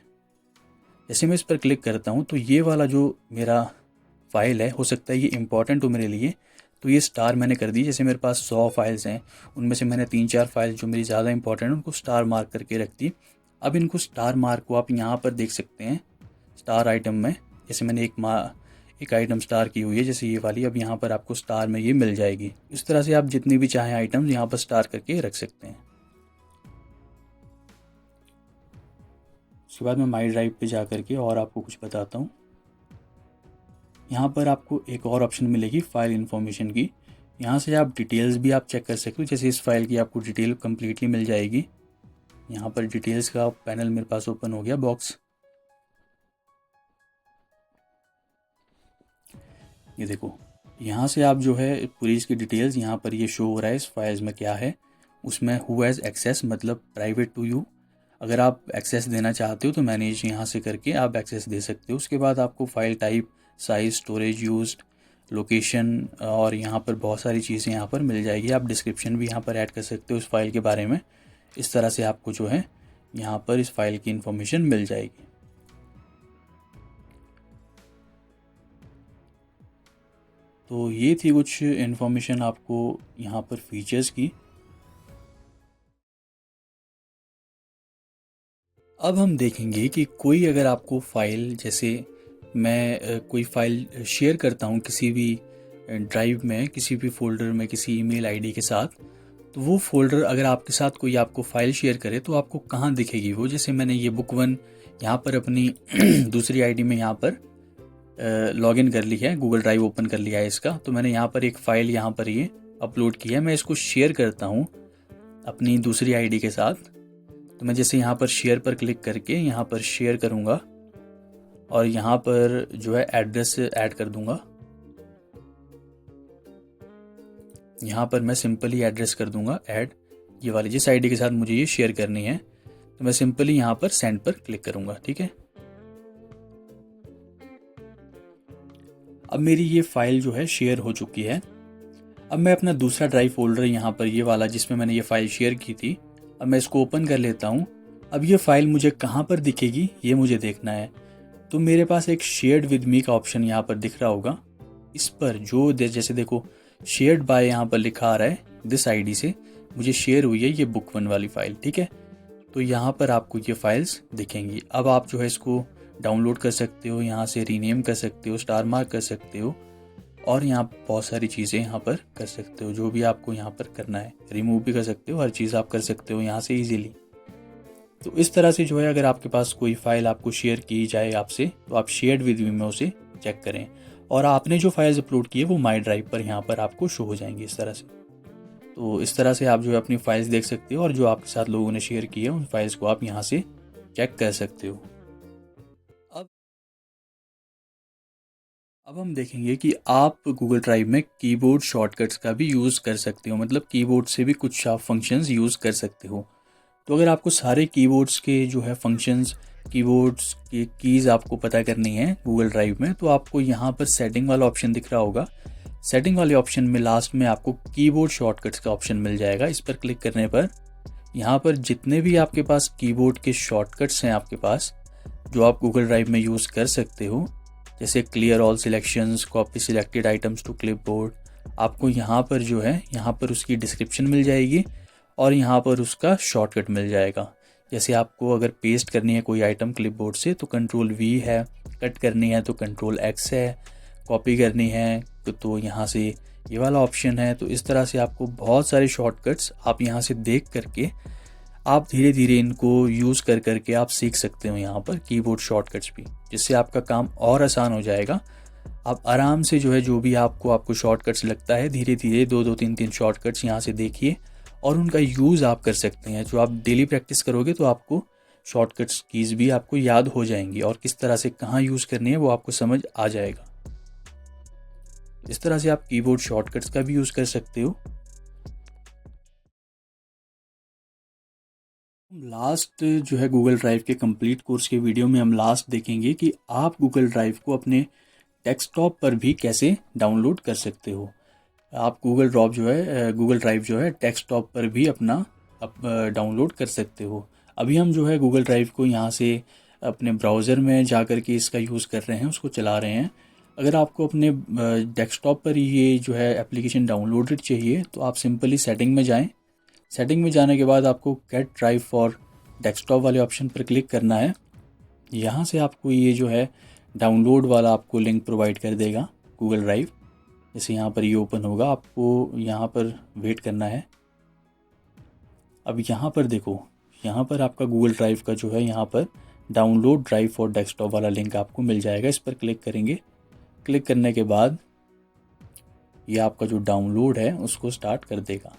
जैसे मैं इस पर क्लिक करता हूँ तो ये वाला जो मेरा फाइल है, हो सकता है ये इंपॉर्टेंट हो मेरे लिए, तो ये स्टार मैंने कर दी। जैसे मेरे पास 100 फाइल्स हैं, उनमें से मैंने 3-4 फाइल्स जो मेरी ज़्यादा इंपॉर्टेंट है उनको स्टार मार्क करके रख दी। अब इनको स्टार मार्क को आप यहाँ पर देख सकते हैं स्टार आइटम में। जैसे मैंने एक आइटम स्टार की हुई है, जैसे ये वाली, अब यहाँ पर आपको स्टार में ये मिल जाएगी। इस तरह से आप जितनी भी चाहें आइटम्स यहाँ पर स्टार करके रख सकते हैं। उसके बाद मैं माई ड्राइव पे जा करके और आपको कुछ बताता हूँ। यहाँ पर आपको एक और ऑप्शन मिलेगी फाइल इन्फॉर्मेशन की। यहाँ से आप डिटेल्स भी आप चेक कर सकते हो। जैसे इस फाइल की आपको डिटेल कम्प्लीटली मिल जाएगी। यहाँ पर डिटेल्स का पैनल मेरे पास ओपन हो गया, बॉक्स। ये देखो, यहाँ से आप जो है पूरी इसकी डिटेल्स यहाँ पर ये शो हो रहा है। इस फाइल्स में क्या है, उसमें हु हैज़ एक्सेस मतलब प्राइवेट टू यू। अगर आप एक्सेस देना चाहते हो तो मैनेज यहाँ से करके आप एक्सेस दे सकते हो। उसके बाद आपको file type, size, storage used, location और यहाँ पर बहुत सारी चीज़ें यहाँ पर मिल जाएगी। आप डिस्क्रिप्शन भी यहाँ पर ऐड कर सकते हो इस फाइल के बारे में। इस तरह से आपको जो है यहाँ पर इस फाइल की इंफॉर्मेशन मिल जाएगी। तो ये थी कुछ इन्फॉर्मेशन आपको यहाँ पर फीचर्स की। अब हम देखेंगे कि कोई अगर आपको फ़ाइल, जैसे मैं कोई फ़ाइल शेयर करता हूँ किसी भी ड्राइव में, किसी भी फ़ोल्डर में, किसी ईमेल आईडी के साथ, तो वो फ़ोल्डर अगर आपके साथ कोई आपको फ़ाइल शेयर करे तो आपको कहाँ दिखेगी वो। जैसे मैंने ये बुक1 यहाँ पर अपनी दूसरी आईडी में यहाँ पर लॉगिन कर ली है, गूगल ड्राइव ओपन कर लिया है इसका। तो मैंने यहाँ पर एक फ़ाइल यहाँ पर ये अपलोड की है। मैं इसको शेयर करता हूँ अपनी दूसरी आईडी के साथ। तो मैं जैसे यहाँ पर शेयर पर क्लिक करके यहाँ पर शेयर करूँगा और यहाँ पर जो है एड्रेस ऐड कर दूँगा। यहाँ पर मैं सिंपली एड्रेस कर दूँगा ऐड, ये वाली जिस आईडी के साथ मुझे ये शेयर करनी है। तो मैं सिंपली यहाँ पर सेंड पर क्लिक करूँगा। ठीक है, अब मेरी ये फाइल जो है शेयर हो चुकी है। अब मैं अपना दूसरा ड्राइव फोल्डर यहाँ पर ये वाला जिसमें मैंने ये फाइल शेयर की थी, अब मैं इसको ओपन कर लेता हूँ। अब ये फाइल मुझे कहाँ पर दिखेगी ये मुझे देखना है। तो मेरे पास एक शेयर्ड विद मी का ऑप्शन यहाँ पर दिख रहा होगा। इस पर जो जैसे देखो शेयर्ड बाय यहाँ पर लिखा आ रहा है, दिस आईडी से मुझे शेयर हुई है ये बुक1 वाली फ़ाइल। ठीक है, तो यहाँ पर आपको ये फाइल्स दिखेंगी। अब आप जो है इसको डाउनलोड कर सकते हो, यहाँ से रीनेम कर सकते हो, स्टार मार्क कर सकते हो और यहाँ बहुत सारी चीज़ें यहाँ पर कर सकते हो। जो भी आपको यहाँ पर करना है, रिमूव भी कर सकते हो, हर चीज़ आप कर सकते हो यहाँ से इजीली। तो इस तरह से जो है अगर आपके पास कोई फाइल आपको शेयर की जाए आपसे, तो आप शेयर्ड विद मी में उसे चेक करें और आपने जो फाइल्स अपलोड की है वो माई ड्राइव पर यहाँ पर आपको शो हो जाएंगी इस तरह से। तो इस तरह से आप जो है अपनी फाइल्स देख सकते हो और जो आपके साथ लोगों ने शेयर की है उन फाइल्स को आप यहाँ से चेक कर सकते हो। अब हम देखेंगे कि आप गूगल ड्राइव में कीबोर्ड शॉर्टकट्स का भी यूज़ कर सकते हो, मतलब कीबोर्ड से भी कुछ आप फंक्शंस यूज़ कर सकते हो। तो अगर आपको सारे कीबोर्ड्स के जो है फंक्शंस, कीबोर्ड्स के कीज़ आपको पता करनी है गूगल ड्राइव में, तो आपको यहाँ पर सेटिंग वाला ऑप्शन दिख रहा होगा। सेटिंग वाले ऑप्शन में लास्ट में आपको कीबोर्ड शॉर्टकट्स का ऑप्शन मिल जाएगा। इस पर क्लिक करने पर यहाँ पर जितने भी आपके पास कीबोर्ड के शॉर्टकट्स हैं आपके पास, जो आप गूगल ड्राइव में यूज़ कर सकते हो, जैसे clear all selections, copy selected items to clipboard, आपको यहाँ पर जो है यहाँ पर उसकी डिस्क्रिप्शन मिल जाएगी और यहाँ पर उसका शॉर्टकट मिल जाएगा। जैसे आपको अगर पेस्ट करनी है कोई आइटम क्लिपबोर्ड से तो कंट्रोल V है, कट करनी है तो कंट्रोल X है, कॉपी करनी है तो यहाँ से ये वाला ऑप्शन है। तो इस तरह से आपको बहुत सारे शॉर्टकट्स आप यहाँ से देख करके आप धीरे धीरे इनको यूज़ कर करके आप सीख सकते हो यहाँ पर कीबोर्ड शॉर्टकट्स भी, जिससे आपका काम और आसान हो जाएगा। आप आराम से जो है जो भी आपको शॉर्टकट्स लगता है धीरे धीरे 2-2 3-3 शॉर्टकट्स यहाँ से देखिए और उनका यूज़ आप कर सकते हैं। जो आप डेली प्रैक्टिस करोगे तो आपको शॉर्टकट्स कीज़ भी आपको याद हो जाएंगी और किस तरह से कहाँ यूज़ करनी है वो आपको समझ आ जाएगा। इस तरह से आप कीबोर्ड शॉर्टकट्स का भी यूज़ कर सकते हो। लास्ट जो है गूगल ड्राइव के कंप्लीट कोर्स के वीडियो में हम लास्ट देखेंगे कि आप गूगल ड्राइव को अपने डेस्कटॉप पर भी कैसे डाउनलोड कर सकते हो। आप गूगल ड्राइव जो है डेस्कटॉप पर भी अपना डाउनलोड कर सकते हो। अभी हम जो है गूगल ड्राइव को यहाँ से अपने ब्राउज़र में जा कर के इसका यूज़ कर रहे हैं, उसको चला रहे हैं। अगर आपको अपने डेस्कटॉप पर ये जो है एप्लीकेशन डाउनलोडेड चाहिए तो आप सिंपली सेटिंग में जाएं। सेटिंग में जाने के बाद आपको गेट ड्राइव फॉर डेस्कटॉप वाले ऑप्शन पर क्लिक करना है। यहाँ से आपको ये जो है डाउनलोड वाला आपको लिंक प्रोवाइड कर देगा गूगल ड्राइव। जैसे यहाँ पर ये ओपन होगा, आपको यहाँ पर वेट करना है। अब यहाँ पर देखो, यहाँ पर आपका गूगल ड्राइव का जो है यहाँ पर डाउनलोड ड्राइव फॉर डेस्कटॉप वाला लिंक आपको मिल जाएगा। इस पर क्लिक करेंगे। क्लिक करने के बाद ये आपका जो डाउनलोड है उसको स्टार्ट कर देगा।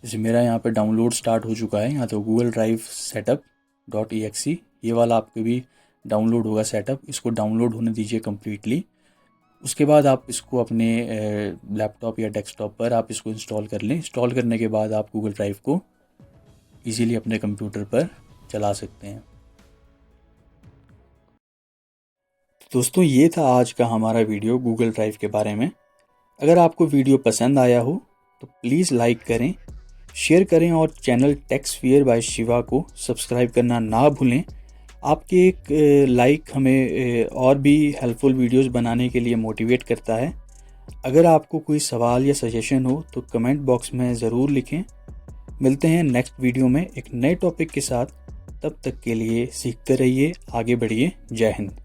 जैसे मेरा यहाँ पे डाउनलोड स्टार्ट हो चुका है। यहाँ तो गूगल ड्राइव setup.exe ये वाला आपके भी डाउनलोड होगा सेटअप। इसको डाउनलोड होने दीजिए कम्प्लीटली। उसके बाद आप इसको अपने लैपटॉप या डेस्कटॉप पर आप इसको इंस्टॉल कर लें। इंस्टॉल करने के बाद आप गूगल ड्राइव को इजीली अपने कंप्यूटर पर चला सकते हैं। दोस्तों, ये था आज का हमारा वीडियो गूगल ड्राइव के बारे में। अगर आपको वीडियो पसंद आया हो तो प्लीज़ लाइक करें, शेयर करें और चैनल टेक्सफियर बाय शिवा को सब्सक्राइब करना ना भूलें। आपके एक लाइक हमें और भी हेल्पफुल वीडियोस बनाने के लिए मोटिवेट करता है। अगर आपको कोई सवाल या सजेशन हो तो कमेंट बॉक्स में ज़रूर लिखें। मिलते हैं नेक्स्ट वीडियो में एक नए टॉपिक के साथ। तब तक के लिए सीखते रहिए, आगे बढ़िए। जय हिंद।